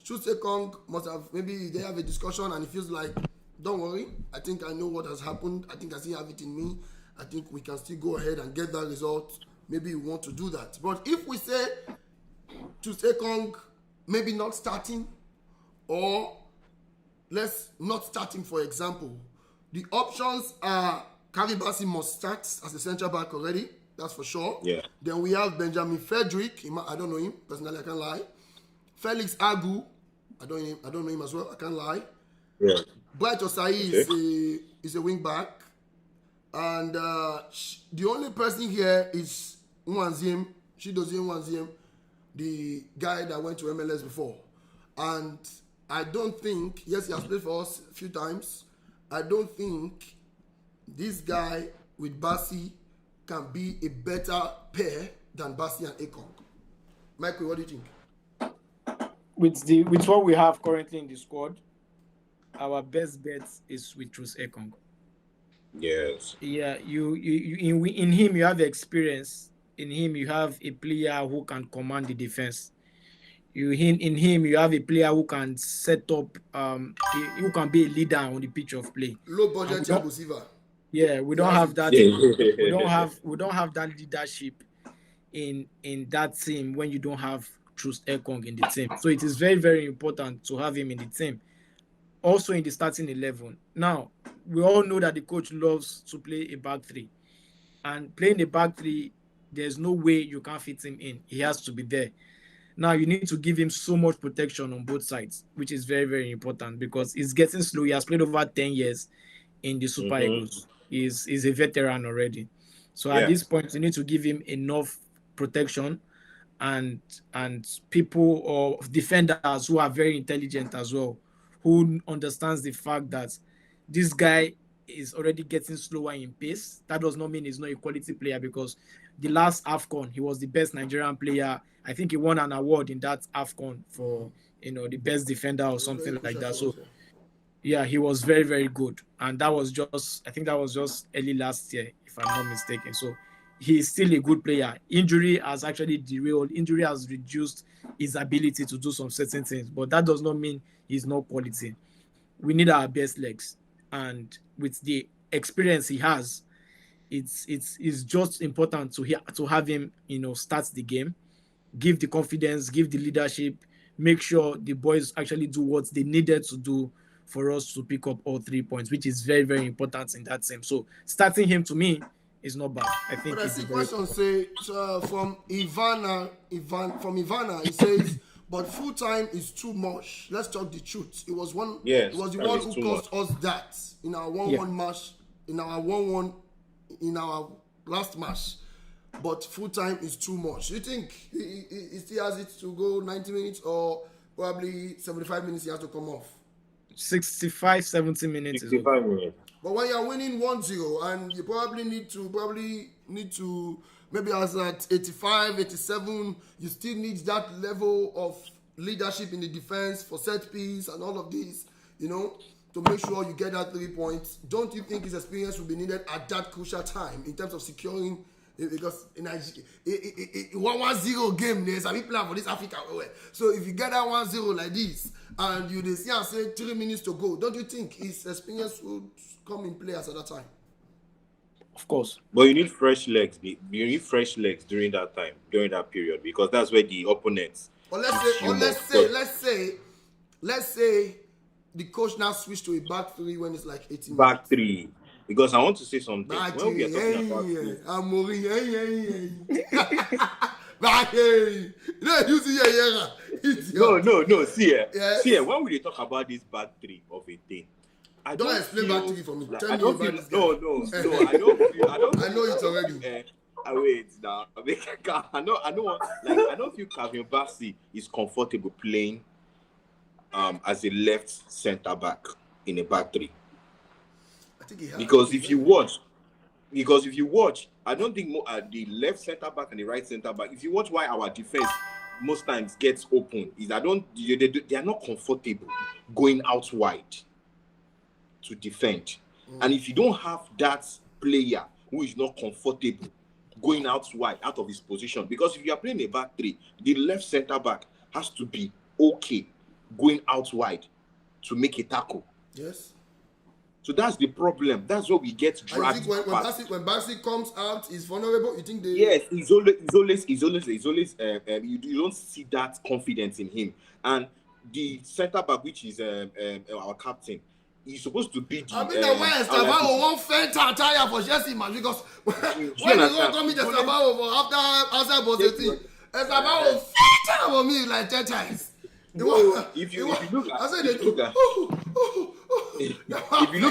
Chus Ekong must have, maybe they have a discussion and he feels like, don't worry, I think I know what has happened. I think I still have it in me. I think we can still go ahead and get that result. Maybe we want to do that. But if we say Chus Ekong maybe not starting, or let's not starting, for example, the options are Karibasi must start as a central back already, that's for sure. Yeah. Then we have Benjamin Frederick, I don't know him personally, I can't lie. Felix Agu, I don't know him as well, I can't lie. Yeah. Bright Osai is a wing back, and the only person here is Nwanziem, Chidozie Nwanziem, the guy that went to MLS before. And I don't think, yes, he has played for us a few times, I don't think this guy with Bassi can be a better pair than Bassi and Ekong. Michael, what do you think? With what we have currently in the squad, our best bet is with Chus Ekong. Yes. Yeah, you in him you have the experience. In him you have a player who can command the defense. In him you have a player who can set up, who can be a leader on the pitch of play. Low budget Thiago Silva. Yeah, we don't have that. We don't have that leadership in that team when you don't have Chus Ekong in the team. So it is very, very important to have him in the team. Also in the starting 11. Now, we all know that the coach loves to play a back three. And playing a back three, there's no way you can fit him in. He has to be there. Now, you need to give him so much protection on both sides, which is very, very important because he's getting slow. He has played over 10 years in the Super Eagles. He's a veteran already. So at this point, you need to give him enough protection and people or defenders who are very intelligent as well, who understands the fact that this guy is already getting slower in pace. That does not mean he's not a quality player, because the last AFCON, he was the best Nigerian player. I think he won an award in that AFCON for, the best defender or something like that. So, yeah, he was very, very good. And that was just early last year, if I'm not mistaken. So he's still a good player. Injury has reduced his ability to do some certain things, but that does not mean he's not quality. We need our best legs. And with the experience he has, it's just important to have him, start the game, give the confidence, give the leadership, make sure the boys actually do what they needed to do for us to pick up all 3 points, which is very, very important in that team. So starting him, to me, is not bad. I think. But I see question say from Ivana, he says, but full time is too much. Let's talk the truth. It was one. Yes, it was the one who cost us that in our 1-1 match, in our last match. But full time is too much. You think he still has it to go 90 minutes or probably 75 minutes? He has to come off. 65, 70 minutes. 65 minutes. But when you're winning 1-0 and you probably need to maybe as at 85, 87, you still need that level of leadership in the defense for set piece and all of these, to make sure you get that 3 points. Don't you think his experience will be needed at that crucial time in terms of securing Because in Nigeria, 1-0 game, there's a plan for this Africa. So if you get that 1-0 like this, and you see and say 3 minutes to go, don't you think his experience would come in play at that time? Of course. But you need fresh legs. You need fresh legs during that time, during that period, because that's where the opponents. Or let's say the coach now switched to a back three when it's like 18 back minutes. three. Because I want to say something. Back When we are talking about no. See, Yes. see, when we talk about this back three of a thing, I Don't explain back three for me. Tell me about this guy. No. I know it already. Wait now. I don't feel Calvin Bassey is comfortable playing as a left center back in a back three. I think he has. Because if you watch, I don't think the left center back and the right center back. If you watch why our defense most times gets open, is they are not comfortable going out wide to defend. And if you don't have that player who is not comfortable going out wide, out of his position, because if you are playing a back three, the left center back has to be okay going out wide to make a tackle. Yes. So that's the problem. That's where we get dragged. When Bassey comes out, he's vulnerable. You think they? Yes, he's always. You don't see that confidence in him. And the centre back, which is our captain, he's supposed to be. I mean, the way Estavao won't faint tire for Jesse, man, because when you don't come in the Estavao for after Bosetti, Estavao will faint tire for me like 10 times. If you look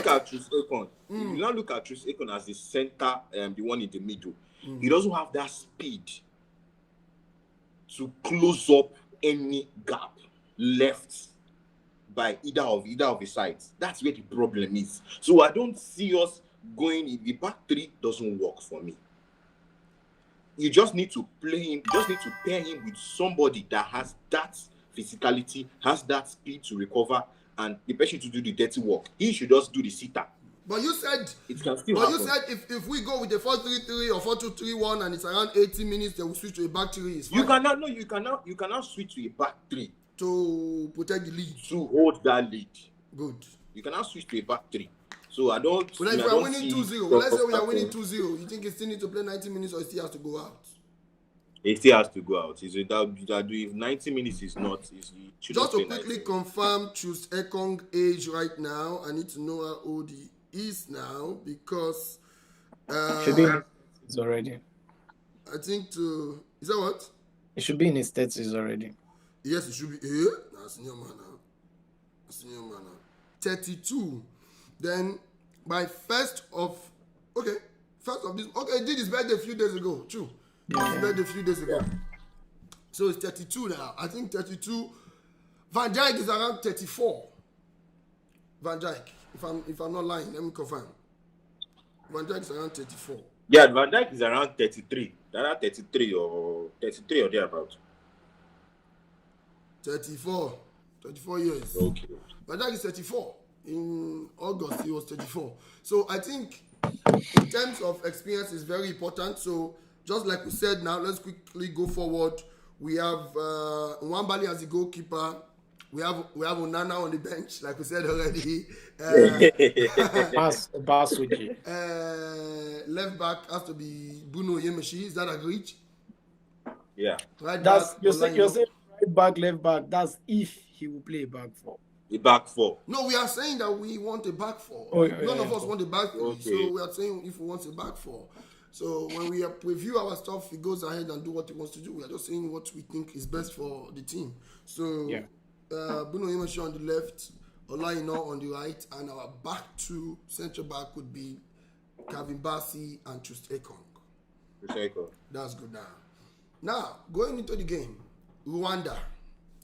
at Trus Ekon, if you now look at Trus Ekon as the center, the one in the middle, he doesn't have that speed to close up any gap left by either of his sides. That's where the problem is. So I don't see us going in the back three. Doesn't work for me. You just need to play him. You just need to pair him with somebody that has that physicality, has that speed to recover, and the person to do the dirty work. He should just do the sitter. But you said it can still happen. You said if we go with a 4-3-3 or 4-2-3-1 and it's around 80 minutes, then we switch to a back three. It's fine. You cannot switch to a back three to protect the lead. To hold that lead. Good. You cannot switch to a back three. So I don't. Well, if we are winning 2-0, let's say we are winning 2-0, you think he still need to play 90 minutes or he still has to go out? It still has to go out. If 90 minutes is not, just to quickly confirm Trus Ekong's age right now, I need to know how old he is now because should be in his 30s already. I think is that what? It should be in his 30s already. Yes, it should be. That's senior man now. 32. Then by first of this. Okay, he did his birthday a few days ago. True. His birthday a few days ago. So it's 32 now. I think 32. Van Dijk is around 34. Van Dijk. If I'm not lying, let me confirm. Van Dijk is around 34. Yeah, Van Dijk is around 33. Around 33 or thereabout. 34 years. Okay. Van Dijk is 34. In August, he was 34. So I think in terms of experience is very important. So just like we said now, let's quickly go forward. We have Nwambali as the goalkeeper. We have Onana on the bench, like we said already. Left back has to be Bruno Yemeshi. Is that agreed? Yeah. Right. You're saying right back, left back. That's if he will play back four. A back four. No, we are saying that we want a back four. None of us want a back three. Okay. So we are saying if we want a back four. So when we review our stuff, he goes ahead and do what he wants to do. We are just saying what we think is best for the team. So Bruno Yemeshi on the left, Olaina on the right, and our back two central back would be Calvin Bassey and Trus Ekong. That's good now. Now, going into the game, Rwanda.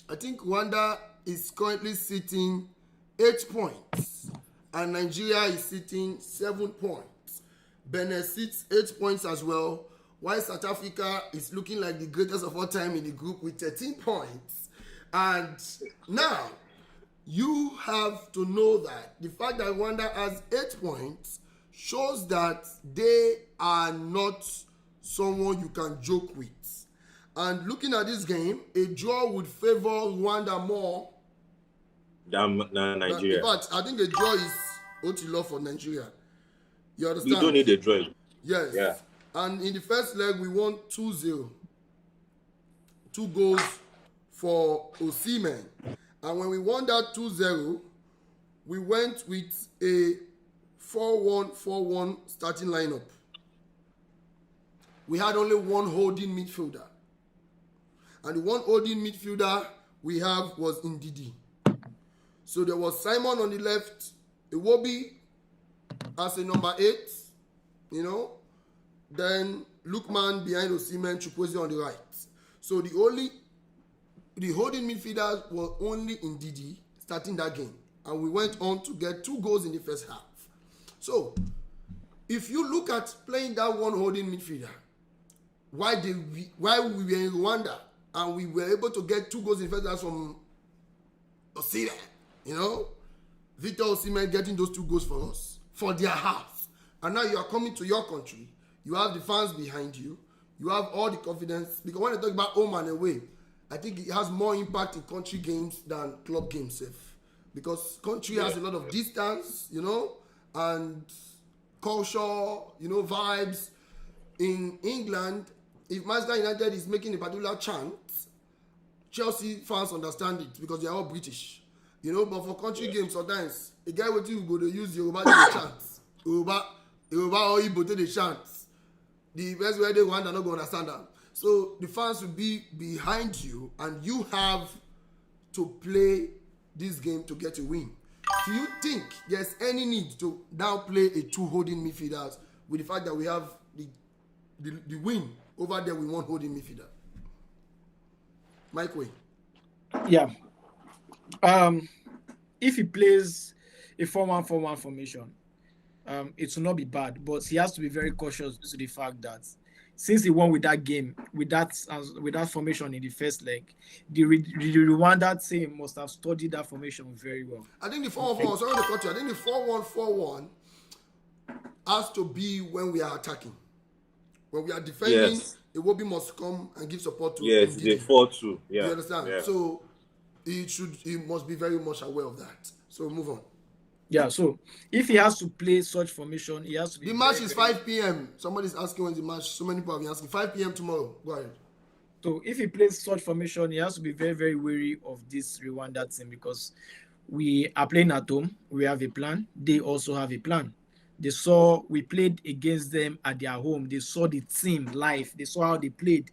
I think Rwanda is currently sitting 8 points, and Nigeria is sitting 7 points. Benin sits 8 points as well, while South Africa is looking like the greatest of all time in the group with 13 points. And now, you have to know that the fact that Rwanda has 8 points shows that they are not someone you can joke with. And looking at this game, a draw would favor Rwanda more than in Nigeria. fact, I think a draw is Otilo for Nigeria. You understand? We don't need a draw. Yes. Yeah. And in the first leg, we won 2-0. 2 goals for Osimhen. And when we won that 2-0, we went with a 4-1-4-1 starting lineup. We had only one holding midfielder. And the one holding midfielder we have was Ndidi. So there was Simon on the left, Iwobi as a number 8, you know. Then Lookman behind Osimhen, Chukwueze on the right. So the holding midfielders were only Ndidi starting that game. And we went on to get 2 goals in the first half. So, if you look at playing that one holding midfielder, while we were in Rwanda and we were able to get 2 goals in the first half from Osimhen, you know, Victor Osimhen getting those 2 goals for us, for their half. And now you are coming to your country, you have the fans behind you, you have all the confidence. Because when I talk about home and away, I think it has more impact in country games than club games, because country has a lot of distance, you know, and culture, you know, vibes. In England, if Manchester United is making a particular chant, Chelsea fans understand it because they are all British, you know. But for country games, sometimes a guy with you go to use Yoruba to chant, Yoruba or Igbo to the chant. The best way they want, they're not going to understand them. So the fans will be behind you, and you have to play this game to get a win. Do you think there's any need to now play a 2 holding midfielders with the fact that we have the win over there with 1 holding midfielder? Mike Way. Yeah. If he plays a 4-1-4-1 formation, it will not be bad, but he has to be very cautious due to the fact that since he won with that game, with that formation in the first leg, the Rwanda team must have studied that formation very well. I think the 4-1-4-1, sorry to cut you, I think the 4-1-4-1 has to be when we are attacking. When we are defending, Iwobi must come and give support to Yes, the 4-2. Yeah. You understand? Yeah. So he must be very much aware of that. So move on. Yeah, so if he has to play such formation, he has to be. The match is 5 p.m. Somebody's asking when the match. So many people have been asking. 5 p.m. tomorrow. Go ahead. So if he plays such formation, he has to be very, very wary of this Rwanda team because we are playing at home. We have a plan. They also have a plan. We played against them at their home. They saw the team live. They saw how they played.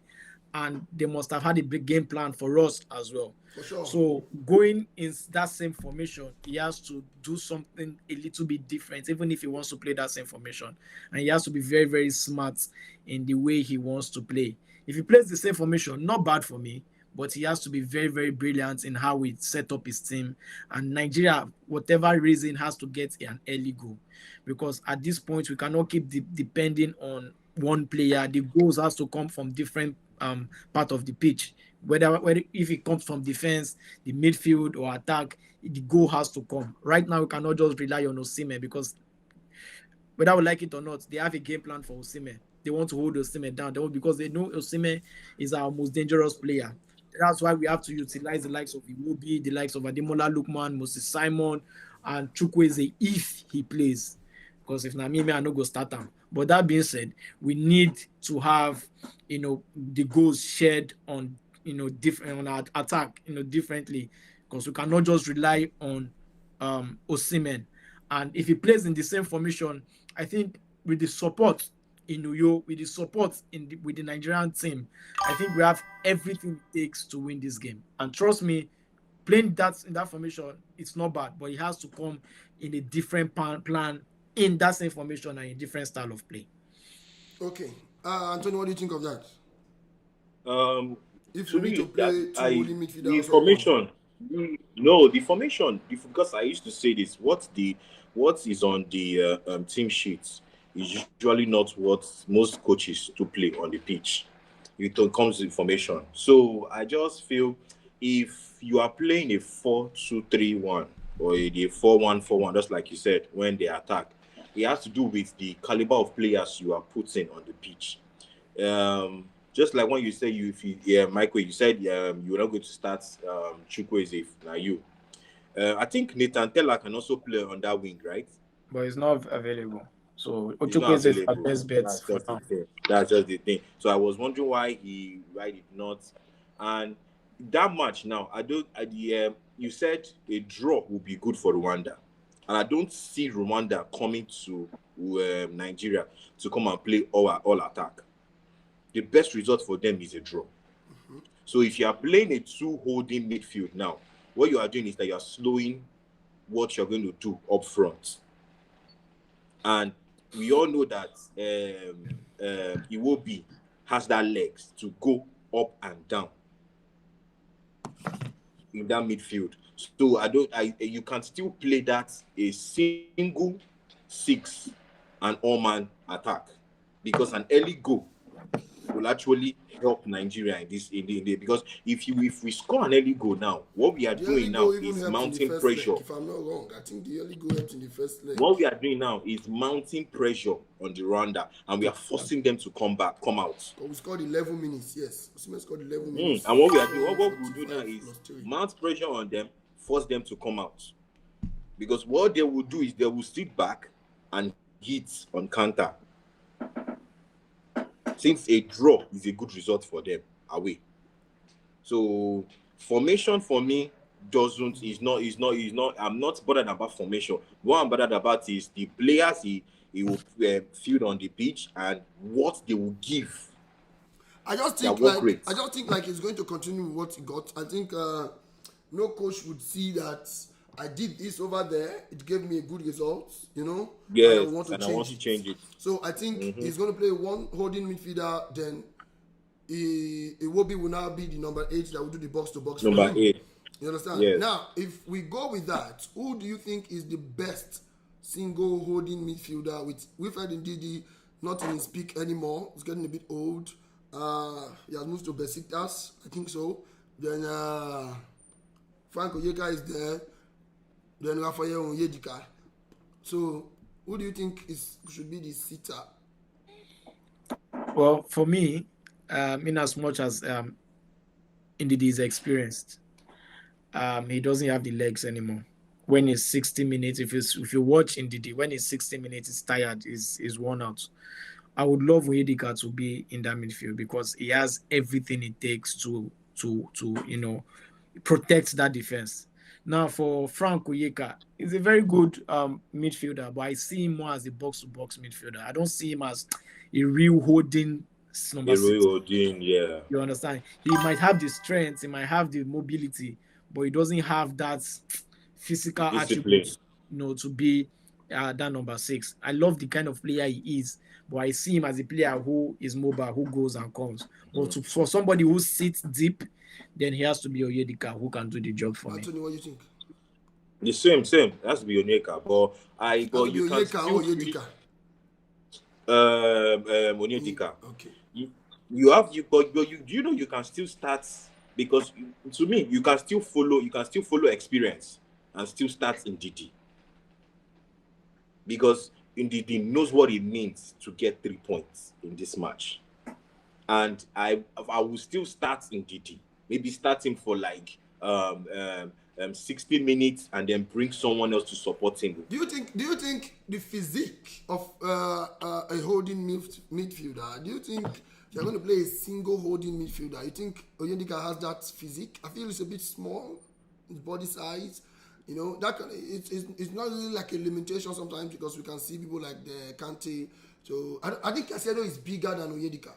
And they must have had a big game plan for us as well. For sure. So going in that same formation, he has to do something a little bit different, even if he wants to play that same formation. And he has to be very, very smart in the way he wants to play. If he plays the same formation, not bad for me, but he has to be very, very brilliant in how he set up his team. And Nigeria, whatever reason, has to get an early goal. Because at this point, we cannot keep depending on one player. The goals has to come from different part of the pitch. Whether if it comes from defense, the midfield or attack, the goal has to come. Right now, we cannot just rely on Osimhen because whether we like it or not, they have a game plan for Osimhen. They want to hold Osimhen down because they know Osimhen is our most dangerous player. That's why we have to utilize the likes of Iwobi, the likes of Ademola Lookman, Moses Simon, and Chukwueze if he plays. Because if Namime, I no go start him. But that being said, we need to have, the goals shared on, different on our attack, differently, because we cannot just rely on Osimhen. And if he plays in the same formation, I think with the support in Uyo, with the support with the Nigerian team, I think we have everything it takes to win this game. And trust me, playing in that formation, it's not bad, but it has to come in a different plan in that same formation and a different style of play. Okay. Antonio, what do you think of that? If to we need me, to play two holding the midfielders, formation. No, the formation. Because I used to say this. What is on the team sheets is usually not what most coaches to play on the pitch. It comes with formation. So I just feel if you are playing a 4-2-3-1 or a 4-1-4-1, just like you said, when they attack, it has to do with the caliber of players you are putting on the pitch. just like when you say Michael, you said you're not going to start Chukwueze now you. I think Nathan Tella can also play on that wing, right? But it's not available. So He's not Ochukwueze is our available. best bet That's for just the now. thing. That's just the thing. So I was wondering why did not. And that match now, you said a draw would be good for Rwanda, and I don't see Rwanda coming to Nigeria to come and play all attack. The best result for them is a draw. So if you are playing a two holding midfield now, what you are doing is that you are slowing what you're going to do up front. And we all know that Iwobi has that legs to go up and down in that midfield. So you can still play that a single 6 and all-man attack, because an early goal will actually help Nigeria in this because if we score an early goal now, what we are doing now is mounting pressure. Leg, if I'm not wrong, I think the early goal helped in the first leg. What we are doing now is mounting pressure on the Rwanda, and we are forcing them to come out. We scored 11 minutes, yes. We scored 11 minutes. And what we are doing, what we'll do now is mount pressure on them, force them to come out. Because what they will do is they will sit back and hit on counter. Since a draw is a good result for them away. So formation for me is not. I'm not bothered about formation. What I'm bothered about is the players he will field on the pitch and what they will give. I just think like he's going to continue with what he got. I think no coach would see that I did this over there. It gave me a good result, you know. Yes, and I want to change it. So I think he's going to play one holding midfielder. Then Iwobi will now be the number 8 that will do the box to box. Number 8. You understand? Yes. Now, if we go with that, who do you think is the best single holding midfielder? We've heard Ndidi not even speak anymore. He's getting a bit old. He has moved to Besiktas, I think so. Then Frank Onyeka is there. Then Rafael Onyedika. So, who do you think should be the sitter? Well, for me, in as much as Ndidi is experienced, he doesn't have the legs anymore. When he's 60 minutes, if you watch Ndidi, when he's 60 minutes, he's tired, he's worn out. I would love Onyedika to be in that midfield because he has everything it takes to protect that defense. Now, for Frank Onyeka, he's a very good midfielder, but I see him more as a box-to-box midfielder. I don't see him as a real holding number 6. Yeah. You understand? He might have the strength, he might have the mobility, but he doesn't have that physical attributes, to be that number 6. I love the kind of player he is, but I see him as a player who is mobile, who goes and comes. But for somebody who sits deep, then he has to be Onyedika who can do the job for Anthony, me. what do you think? The same. It has to be Onyeka, but you can still Onyedika. Onyedika. Okay. You can still start, because to me you can still follow experience and still start in Ndidi, because Ndidi knows what it means to get 3 points in this match, and I will still start in Ndidi. Maybe start him for like 60 minutes and then bring someone else to support him. Do you think the physique of a holding midfielder? Do you think you're going to play a single holding midfielder? You think Onyedika has that physique? I feel it's a bit small, his body size. You know, it's not really like a limitation sometimes, because we can see people like the Kante. So I think Caicedo is bigger than Onyedika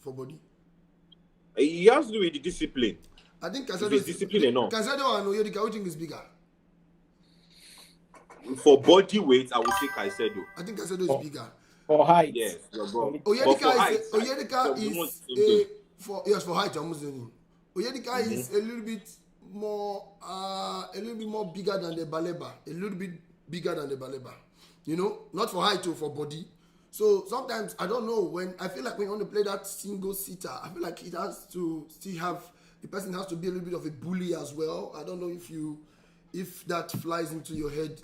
for body. He has to do with the discipline. I think Caicedo is discipline enough. Caicedo and Onyedika, which think is bigger? For body weight, I would say Caicedo. I think Caicedo is bigger. For height. Yes, bro. Onyedika is for height. Onyedika is a little bit more bigger than the Baleba. A little bit bigger than the Baleba. You know, not for height or for body. So sometimes I don't know, when I feel like when you want to play that single seater, I feel like it has to still have, the person has to be a little bit of a bully as well. I don't know if that flies into your head.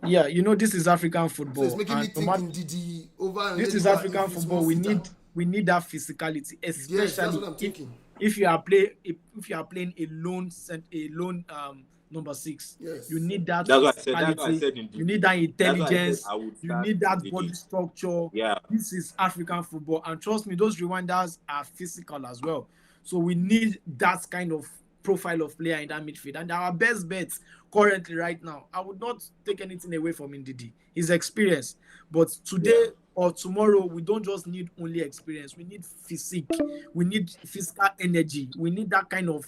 Yeah, this is African football. So it's making me think Ndidi over. This is African football. We need we need that physicality, Yes, that's especially what I'm thinking. if you are playing a lone number 6. Yes. You need that That's what I said. That's what I physicality. said in You need that That's why I said intelligence. I would You start need that the body day. structure. Yeah. This is African football, and trust me, those Rwandans are physical as well. So we need that kind of profile of player in that midfield. And our best bets currently right now, I would not take anything away from Ndidi, his experience. But today or tomorrow, we don't just need only experience. We need physique. We need physical energy. We need that kind of,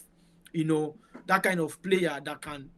that kind of player that can,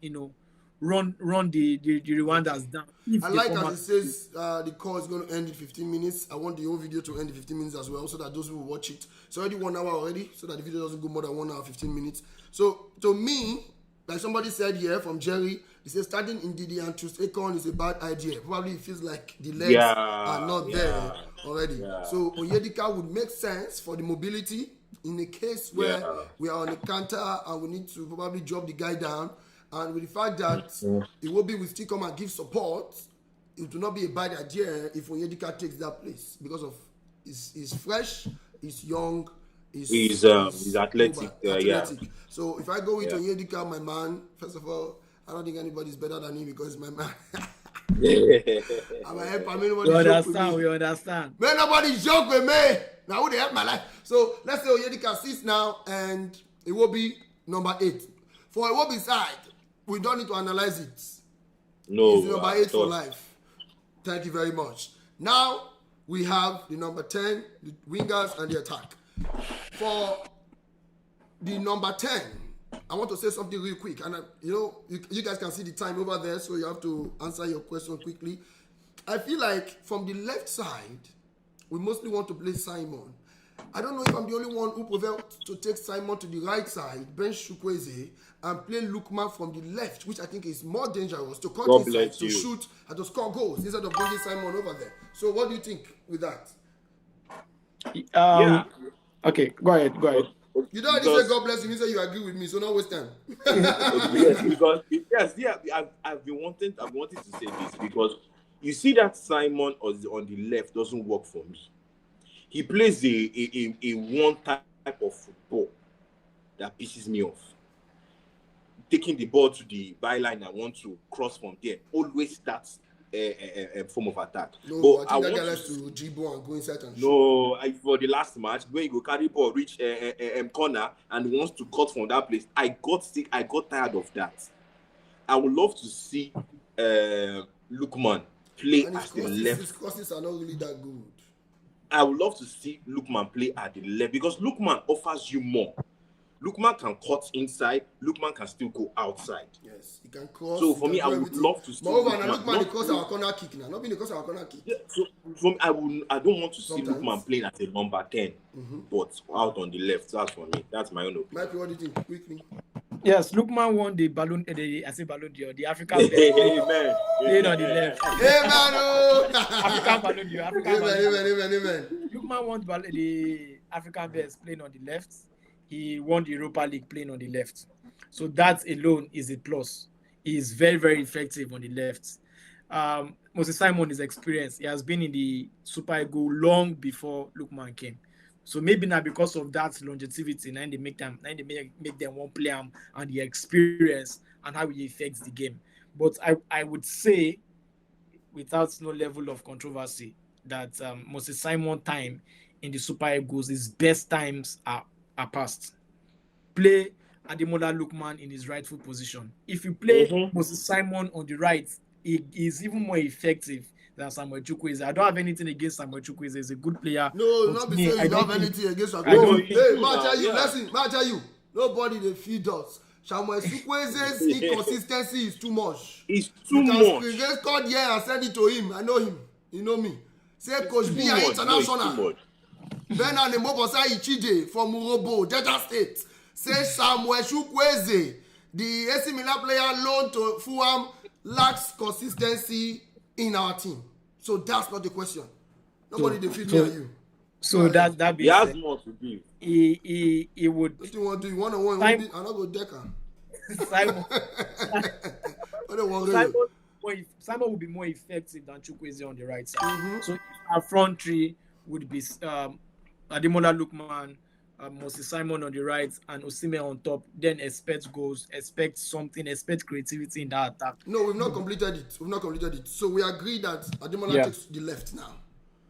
run the Rwandans down. I like as it says the call is going to end in 15 minutes. I want the whole video to end in 15 minutes as well, so that those who will watch it. It's already 1 hour already, so that the video doesn't go more than 1 hour 15 minutes. So to me, like somebody said here from Jerry, he says starting in Didi and choose Akon is a bad idea. Probably it feels like the legs are not there already. Yeah. So Onyedika would make sense for the mobility in a case where we are on a counter and we need to probably drop the guy down. And with the fact that Iwobi will still come and give support, it will not be a bad idea if Onyedika takes that place because of he's fresh, he's young, he's athletic. So if I go with Onyedika, my man, first of all, I don't think anybody's better than him because he's my man. We understand. Man, nobody joke with me. Now who they help my life? So let's say Onyedika sits now and Iwobi number 8. For Iwobi side, we don't need to analyze it. No. It's number 8 for life. Thank you very much. Now we have the number 10, the wingers and the attack. For the number 10, I want to say something real quick. And you guys can see the time over there, so you have to answer your question quickly. I feel like from the left side, we mostly want to play Simon. I don't know if I'm the only one who prefer to take Simon to the right side, bench Chukwueze, and play Lookman from the left, which I think is more dangerous to cut inside, to shoot, and to score goals instead of bringing Simon over there. So what do you think with that? Okay, go ahead. You don't say God bless you, you say you agree with me, so not waste time. I've been wanting to say this because you see that Simon on the left doesn't work for me. He plays a one type of football that pisses me off. Taking the ball to the byline, I want to cross from there. Always that's a form of attack. No, but I think that guy likes to dribble and go inside and shoot. No, for the last match, when you go carry ball, reach corner and wants to cut from that place, I got sick. I got tired of that. I would love to see Lookman play at the left. His crosses are not really that good. I would love to see Lookman play at the left because Lookman offers you more. Lookman can cut inside. Lookman can still go outside. Yes, he can cross. So for me, I would love to see. Moreover, Lookman because our corner kick now, not being because our corner kick. Yeah, so for me, I don't want to see Lookman playing as a number 10, but out on the left. That's for me. That's my own opinion. Mike, what do you think? Quickly. Yes, Lookman won the Ballon d'Or, the African best. Played on the left. African Ballon d'Or. Amen. Lookman won the African best playing on the left. He won the Europa League playing on the left. So that alone is a plus. He is very, very effective on the left. Moses Simon is experienced. He has been in the Super Eagles long before Lookman came. So maybe now because of that longevity, now they make them one player and the experience and how he affects the game. But I would say, without no level of controversy, that Moses Simon time in the Super Eagles, his best times are past. Play Ademola Lookman in his rightful position. If you play Moses Simon on the right, he is even more effective than Samuel Chukwueze. I don't have anything against Samuel Chukwueze. He's a good player. No, not be saying you don't have anything against Samuel. Hey, Macha, you. Nobody they feed us. Samuel Chukwueze's inconsistency is too much. It's too much. You just called here and send it to him. I know him. You know me. Say Coach B International. Ben and Mobosa Ichide from Urobo, Delta State. Say Samuel Chukwueze, the AC Milan player loaned to Fulham, lacks consistency in our team. So that's not the question. Nobody defeat me or you. So that he has more to give. He would. What do you want to do? You want to win? I'm not going to Decker. Simon will be more effective than Chukwueze on the right side. So our front three would be Ademola Lookman, Moses Simon on the right, and Osimhen on top. Then expect goals, expect something, expect creativity in that attack. No, we've not completed it. We've not completed it. So we agree that Ademola Yeah. takes the left now.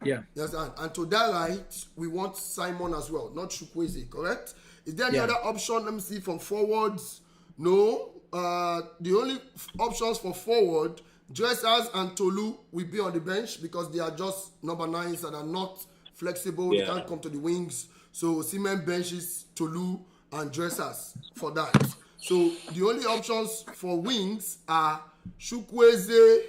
Yeah. Yes, and to that right, we want Simon as well, not Chukwueze, correct? Is there any Yeah. other option? Let me see from forwards. No. The only options for forward, Dressers and Tolu will be on the bench because they are just number 9s and are not flexible. Yeah. They can't come to the wings. So Osimhen benches Tolu and Dressers for that. So the only options for wings are Chukwueze,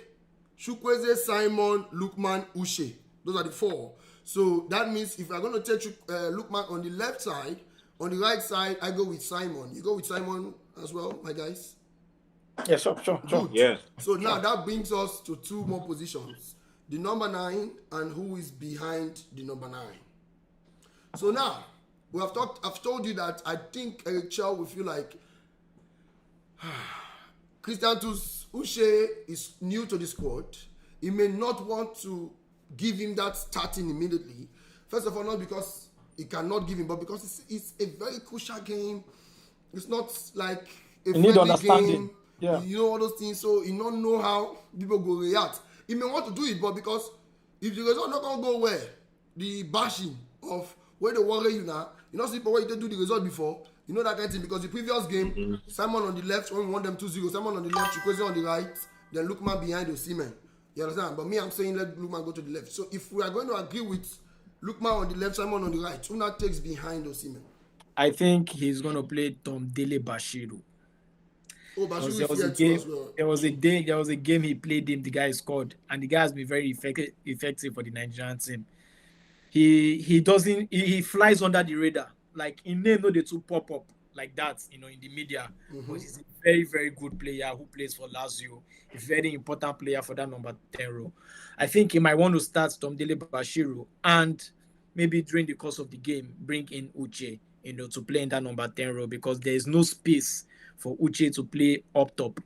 Simon, Lookman, Uche. Those are the 4. So that means if I'm going to take Lookman on the left side, on the right side, I go with Simon. You go with Simon as well, my guys? Yeah, sure. Good. Yeah. So now that brings us to 2 more positions. The number 9 and who is behind the number 9. So now, I've told you that I think Eric Chell will feel like Christian Uche is new to the squad. He may not want to give him that starting immediately. First of all, not because he cannot give him, but because it's a very crucial game. It's not like a friendly game. Yeah. You know all those things, so you don't know how people go react. He may want to do it, but because if the result not gonna go well, the bashing of where they worry you now, you know people where you do the result before, you know that kind of thing. Because the previous game, Simon on the left, when we want them 2-0, Simon on the left, Chukwueze on the right, then Lookman behind Osimhen. You understand? But me, I'm saying let Lookman go to the left. So if we are going to agree with Lookman on the left, Simon on the right, who now takes behind Osimhen? I think he's gonna play Tom Dele Bashiru. Oh, Bashiru is here too as well. There was a game he played him, the guy scored, and the guy has been very effective for the Nigerian team. He flies under the radar. Like in name, no, they too pop up like that, in the media. But he's a very, very good player who plays for Lazio, a very important player for that number 10 role. I think he might want to start Tom Dele Bashiru and maybe during the course of the game bring in Uche, to play in that number 10 role because there is no space for Uche to play up top.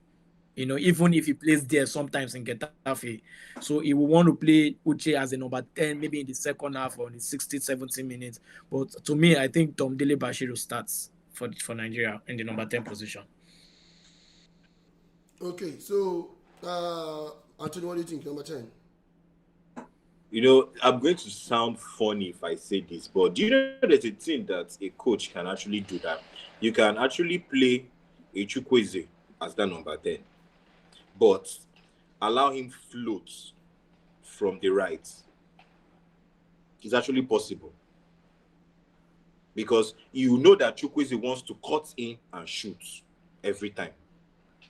Even if he plays there sometimes in Getafe. So he will want to play Uche as a number 10, maybe in the second half or in the 60, 70 minutes. But to me, I think Tom Dele Bashiru starts for Nigeria in the number 10 position. Okay, so Anthony, what do you think, number 10? I'm going to sound funny if I say this, but do you know there's a thing that a coach can actually do that? You can actually play a Chukwueze as that number 10, but allow him float from the right. It's actually possible. Because you know that Chukwueze wants to cut in and shoot every time.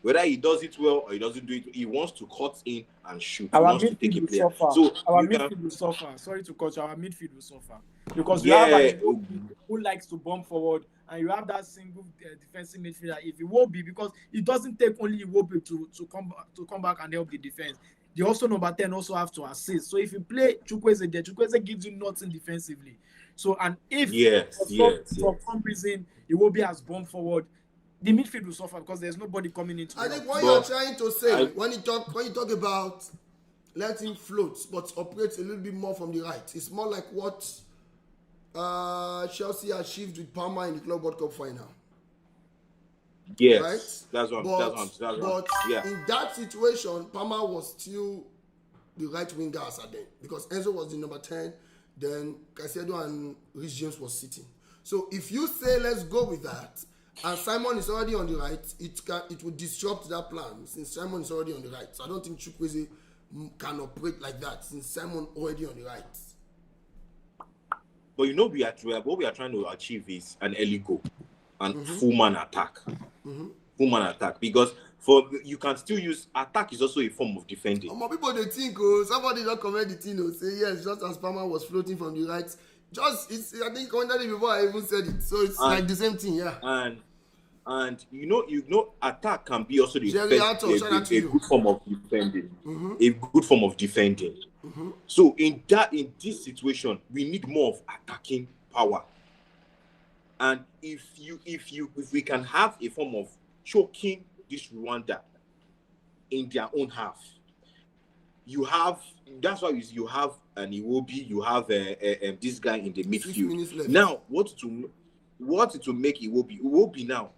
Whether he does it well or he doesn't do it, he wants to cut in and shoot. He wants to take a player. So our midfield will suffer. Sorry to cut you. Our midfield will suffer. Because you have Iwobi who likes to bomb forward, and you have that single defensive midfielder. If Iwobi, because it doesn't take only Iwobi to come back and help the defense. The also number 10 also have to assist. So if you play Chukwueze there, Chukwueze gives you nothing defensively. So and if for some reason Iwobi has bombed forward, the midfield will suffer because there's nobody coming into. I think what you're trying to say when you talk about letting float but operates a little bit more from the right, it's more like what Chelsea achieved with Parma in the Club World Cup final. Yes, right? That's But in that situation, Parma was still the right winger as then because Enzo was the number 10, then Caicedo and Reece James was sitting. So if you say let's go with that, and Simon is already on the right, it will disrupt that plan since Simon is already on the right. So I don't think Chukwueze can operate like that since Simon already on the right. But what we are trying to achieve is an early goal and full man attack. Full man attack, because you can still use attack is also a form of defending. More people they think somebody don't comment the thing say yes, just as Palmer was floating from the right. I think commented it before I even said it. So it's like the same thing, yeah. And attack can be also a good form of defending. A good form of defending. So in this situation, we need more of attacking power. And if we can have a form of choking this Rwanda in their own half, you have that's why you have an Iwobi, you have this guy in the 6 minutes midfield. left. Now, what to make Iwobi now?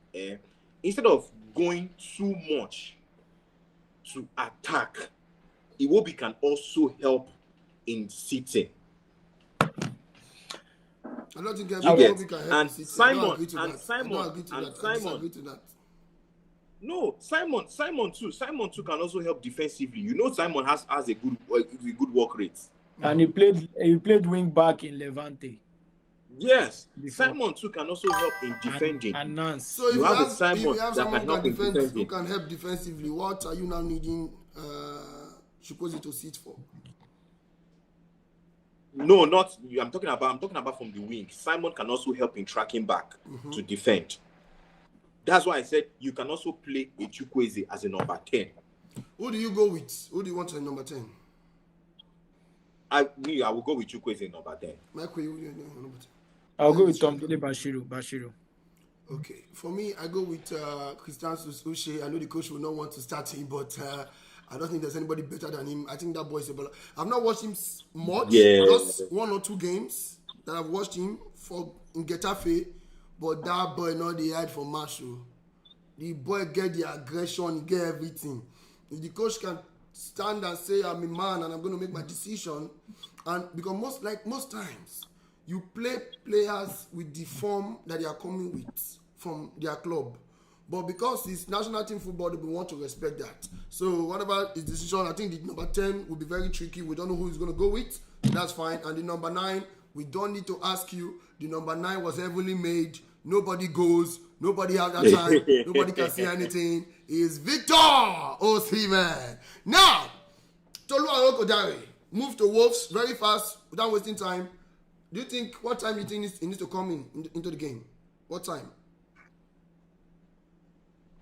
Instead of going too much to attack, Iwobi can also help in sitting. I don't think You Iwobi get? can help And the City. I Simon don't agree to and that. I Simon don't agree to and that. I Simon. disagree to that. No, Simon too can also help defensively. You know, Simon has a good work rate. And he played wing back in Levante. Yes, Before. Simon too can also help in defending. And Nance. So if You you have a have Simon that someone can help in who defending. can help defensively, what are you now needing Chukwueze to sit for? No, not you. I'm talking about from the wing. Simon can also help in tracking back to defend. That's why I said you can also play a Chukwueze as a number 10. Who do you go with? Who do you want as number 10? I will go with Chukwueze number 10. Michael, who do you want number 10? I'll go with Tomdele Bashiru. Okay, for me, I go with Christian Sushe. I know the coach will not want to start him, but I don't think there's anybody better than him. I think that boy is a baller. I've not watched him much, just 1 or 2 games that I've watched him in Getafe, but that boy not the hide for Marshall. The boy get the aggression, he get everything. If the coach can stand and say, I'm a man and I'm going to make my decision, and because most times, you play players with the form that they are coming with from their club. But because it's national team football, we want to respect that. So whatever his decision, I think the number 10 will be very tricky. We don't know who he's going to go with. That's fine. And the number 9, we don't need to ask you. The number 9 was heavily made. Nobody goes. Nobody has that time. Nobody can see anything. Is Victor Osimhen. Now, Tolu Arokodare move to Wolves very fast without wasting time. Do you think, what time you think he needs to come into the game? What time?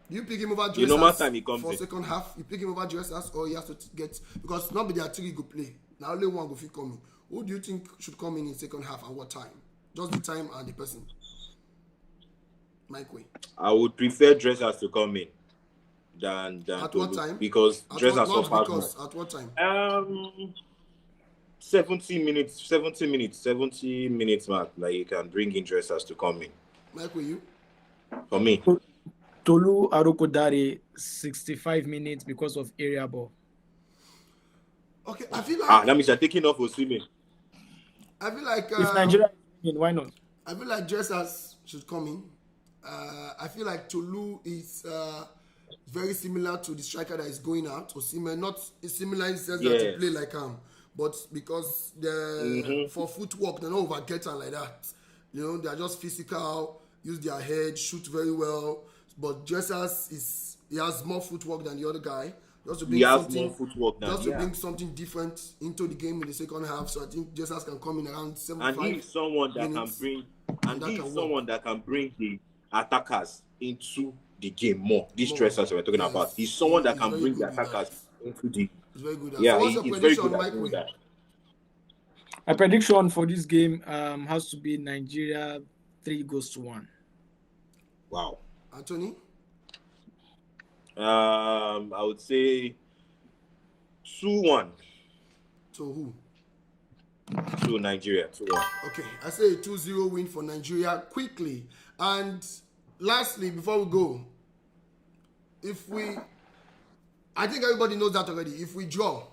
Do you pick him over You know what time he comes for in. second half? You pick him over Jesus or he has to get, because not be there 3 go play. Now only one go fit come in. Who do you think should come in second half and what time? Just the time and the person. Mike Way. I would prefer Dressers to come in than At Tolu, what time? because Dressers suffers more. At what time? 70 minutes mark. Like, you can bring in Dressers to come in. Mike Way, you? For me. Tolu Arokodare 65 minutes because of area ball. Okay, I feel like That means you're taking off Osimhen. If Nigeria is in, why not? I feel like Dressers should come in. I feel like Tolu is very similar to the striker that is going out. Osimhen, not similar in the sense that he play like him, but because for footwork, they're not overgetting like that. You know, they're just physical, use their head, shoot very well. But Dressers he has more footwork than the other guy. Just to bring bring something different into the game in the second half. So I think Jesus can come in around 75 And he's someone that minutes, can bring the attackers into the game more. These Dressers we're talking about. He's someone that can bring the attackers into the. He's very good at Yeah, so what's your he's very prediction, good at Mike doing Way? that. My prediction for this game has to be Nigeria 3-1. Wow. Anthony? I would say 2-1 To who? to Nigeria. 2-1. Okay, I say a 2-0 win for Nigeria quickly. And lastly, before we go, I think everybody knows that already. If we draw,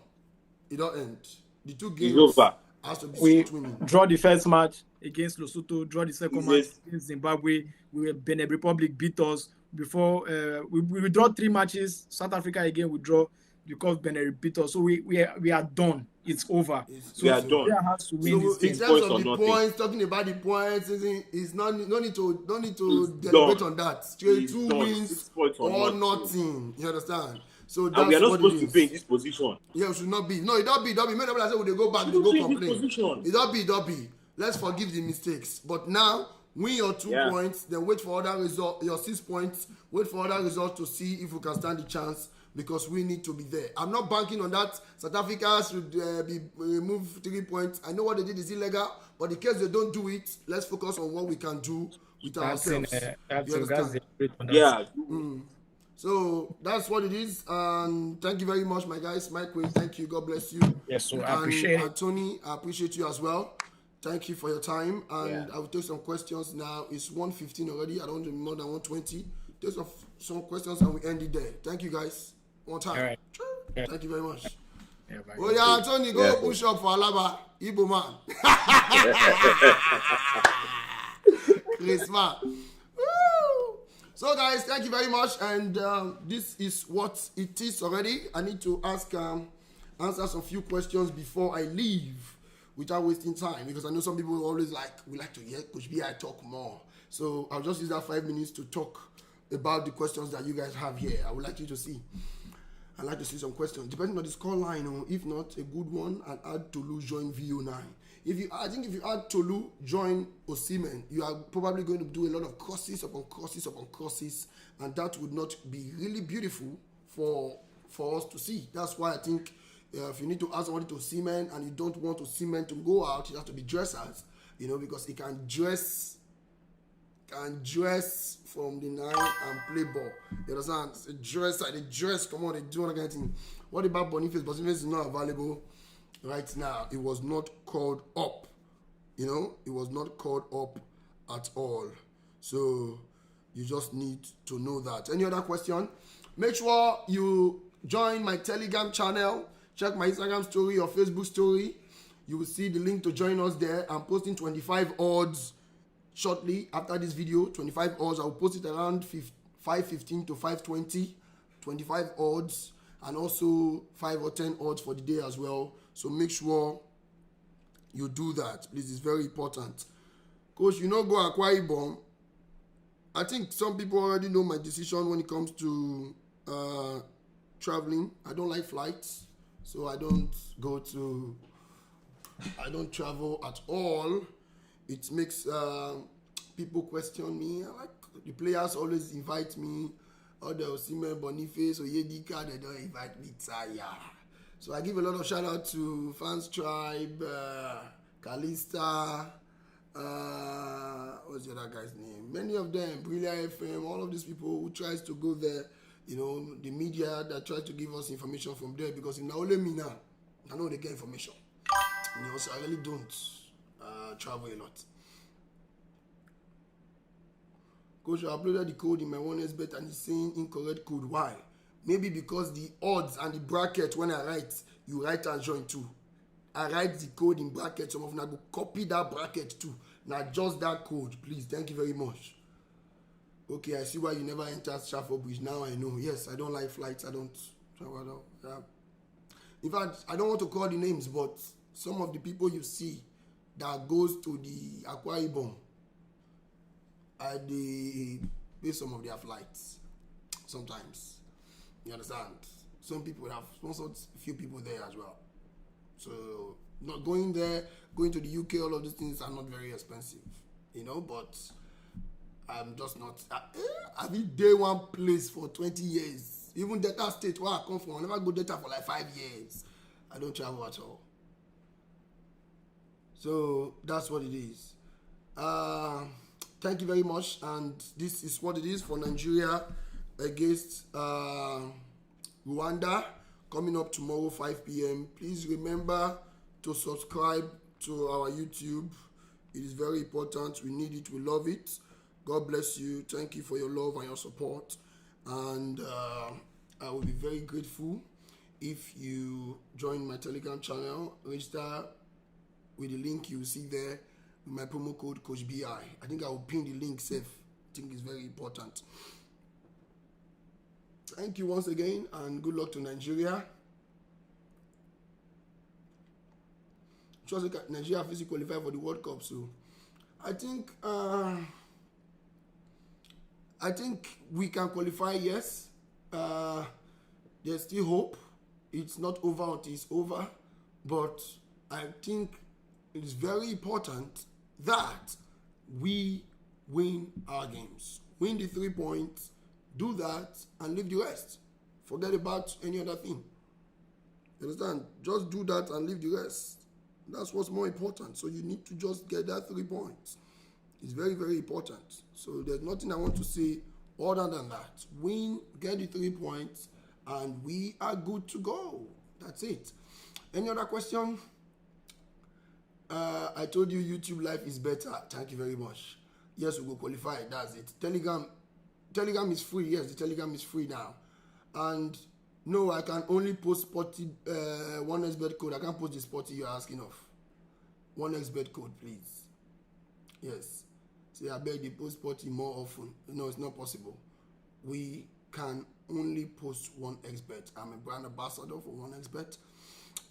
it don't end. The 2 games over. Has to be We straight winning. draw the first match against Lesotho, draw the second match Yes. against Zimbabwe. Benin Republic beat us before. We draw 3 matches. South Africa again we draw because Benin beat us. So we are done. It's over. We are done. Nigeria has to win So this in game. terms points of or the nothing. points, talking about the points, it's no need to It's deliberate done. on that. Straight It's 2 done. wins 6 points or or nothing. nothing. You understand? So that's And we are not what supposed it to is. be in this position. Yeah, it should not be. No, it don't be. Many people say, they go back, they Shouldn't go be in this complain. position. It don't be. Let's forgive the mistakes. But now, win your 2 points, then wait for other result. Your 6 points, wait for other results to see if we can stand the chance, because we need to be there. I'm not banking on that. South Africa should be remove 3 points. I know what they did is illegal, but in case they don't do it, let's focus on what we can do with ourselves. You understand? Yeah. So that's what it is. And thank you very much, my guys. My queen, thank you. God bless you. Yes, so I appreciate it. Tony, I appreciate you as well. Thank you for your time. And Yeah. I will take some questions now. It's 1:15 already. I don't do more than 1:20. Take some questions and we end it there. Thank you, guys. One time. All right. Yeah. Thank you very much. Yeah, bye. Oh yeah, Tony, go push up for Alaba, Igbo man. Christmas. Woo! So guys, thank you very much, and this is what it is already. I need to answer some few questions before I leave, without wasting time, because I know some people always we like to hear Coach B I talk more. So I'll just use that 5 minutes to talk about the questions that you guys have here. I would like you to see. I'd like to see some questions, depending on the score line, or if not, a good one, and add Tolu join VO9. I think if you add Tolu join Osimhen, you are probably going to do a lot of crosses upon crosses upon crosses, and that would not be really beautiful for us to see. That's why I think if you need to add somebody to Osimhen and you don't want Osimhen to go out, it has to be dressers, because he can dress from the 9 and play ball. You understand? It's a dress, come on, they do all that kind of thing. What about Boniface? Boniface is not available right now. It was not called up. It was not called up at all. So you just need to know that. Any other question? Make sure you join my Telegram channel. Check my Instagram story or Facebook story. You will see the link to join us there. I'm posting 25 odds shortly after this video. 25 odds. I will post it around 5:15 to 5:20. 25 odds, and also 5 or 10 odds for the day as well. So make sure you do that, please. It's very important. Coach, go Akwa Ibom. I think some people already know my decision when it comes to traveling. I don't like flights, so I don't travel at all. It makes people question me. The players always invite me. Or the Osimhen, Boniface, or Yedika, they don't invite me. So I give a lot of shout out to Fans Tribe, Kalista, what's the other guy's name? Many of them, Brilliant FM, all of these people who tries to go there, the media that tries to give us information from there, because in only me now, I know they get information. So I really don't travel a lot. Coach, I uploaded the code in my 1xbet and it's saying incorrect code. Why? Maybe because the odds and the bracket, when I write, you write and join too. I write the code in bracket. Some of them I go copy that bracket too. Now just that code, please. Thank you very much. Okay, I see why you never entered Trafford Bridge. Now I know. Yes, I don't like flights. I don't travel at all. Yeah. In fact, I don't want to call the names, but some of the people you see that goes to the Akwa Ibom, they pay some of their flights sometimes. You understand? Some people have sponsored a few people there as well. So not going there, going to the UK, all of these things are not very expensive, but I'm just not. I've been day one place for 20 years. Even Delta State, where I come from, I never go Delta for like 5 years. I don't travel at all. So that's what it is. Thank you very much, and this is what it is for Nigeria against Rwanda, coming up tomorrow 5 p.m. Please remember to subscribe to our YouTube. It is very important. We need it. We love it. God bless you. Thank you for your love and your support, and I will be very grateful if you join my Telegram channel. Register with the link you see there. My promo code Coach BI. I think I will pin the link safe. I think it's very important. Thank you once again, and good luck to Nigeria. Just like Nigeria physically qualified for the World Cup, so I think we can qualify. Yes, there's still hope. It's not over until it's over, but I think it's very important that we win our games. Win the 3 points, do that, and leave the rest. Forget about any other thing. You understand? Just do that and leave the rest. That's what's more important. So you need to just get that 3 points. It's very, very important. So there's nothing I want to say Other than that, win, get the 3 points, and we are good to go. That's it. Any other question? I told you YouTube life is better. Thank you very much. Yes, we will qualify. That's it. Telegram is free. Yes, the Telegram is free now. And no, I can only post sporty 1xbet code. I can't post the sporty you're asking of. 1xbet code, please. Yes. See, I beg the post sporty more often. No, it's not possible. We can only post 1xbet. I'm a brand ambassador for 1xbet,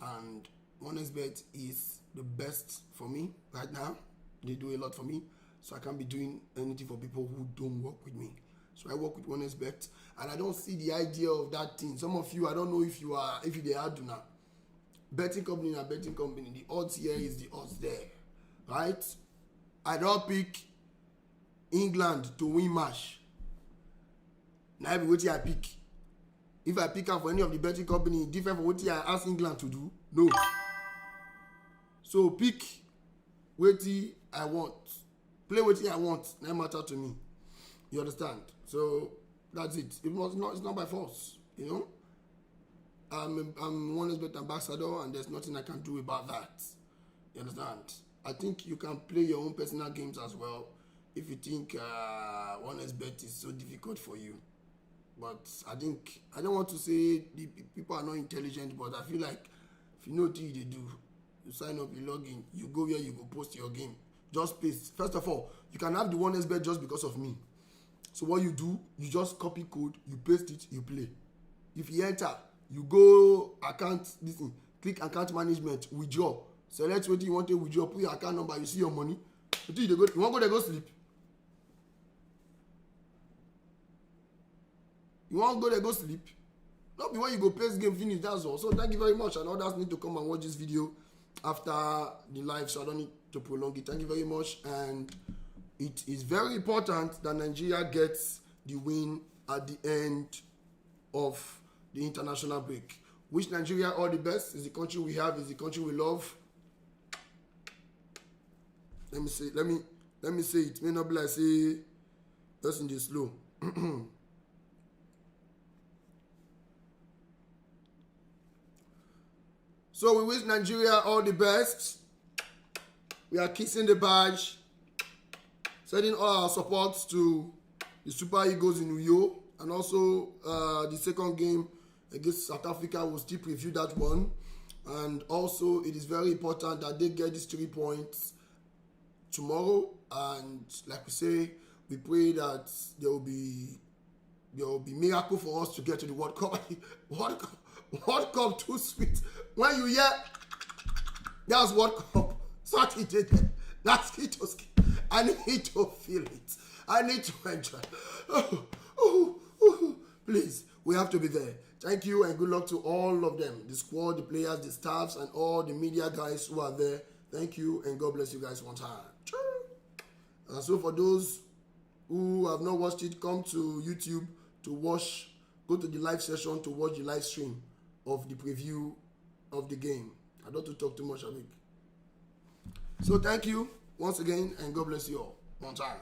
and 1xbet is the best for me right now. They do a lot for me, so I can't be doing anything for people who don't work with me. So I work with 1xbet, and I don't see the idea of that thing. Some of you, I don't know if you they are do now. Betting company and betting company, the odds here is the odds there, right? I don't pick England to win match. Now I be waiting I pick. If I pick up for any of the betting company, different from what I ask England to do, no. So pick what I want, play what I want. No matter to me. You understand? So that's it. It's not by force. You know. I'm 1xbet ambassador, and there's nothing I can do about that. You understand? I think you can play your own personal games as well if you think 1xbet is so difficult for you. But I don't want to say the people are not intelligent, but I feel like if you know what they do, you sign up, you log in, you go where you go post your game. Just paste. First of all, you can have the 1xbet just because of me. So what you do, you just copy code, you paste it, you play. If you enter, you go account, click account management, withdraw. Select what you want to withdraw, put your account number, you see your money. You want to go there, go sleep. You want to go there, go sleep. Not be when you go play this game, finish, that's all. So thank you very much, and others need to come and watch this video after the live, so I don't need to prolong it. Thank you very much, and it is very important that Nigeria gets the win at the end of the international break. Wish Nigeria all the best. It's the country we have, it's the country we love. Let me say it. May not be like say just in the slow. So we wish Nigeria all the best. We are kissing the badge, sending all our support to the Super Eagles in Uyo, and also the second game against South Africa. We'll still preview that one. And also, it is very important that they get these 3 points tomorrow. And like we say, we pray that there will be miracle for us to get to the World Cup. World Cup too sweet. When you hear that's World Cup, Saturday, that's it. I need to feel it. I need to enjoy. Please, we have to be there. Thank you and good luck to all of them, the squad, the players, the staffs, and all the media guys who are there. Thank you and God bless you guys one time. And so for those who have not watched it, come to YouTube to watch. Go to the live session to watch the live stream of the preview of the game. I don't want to talk too much of it. So thank you once again and God bless you all. One time.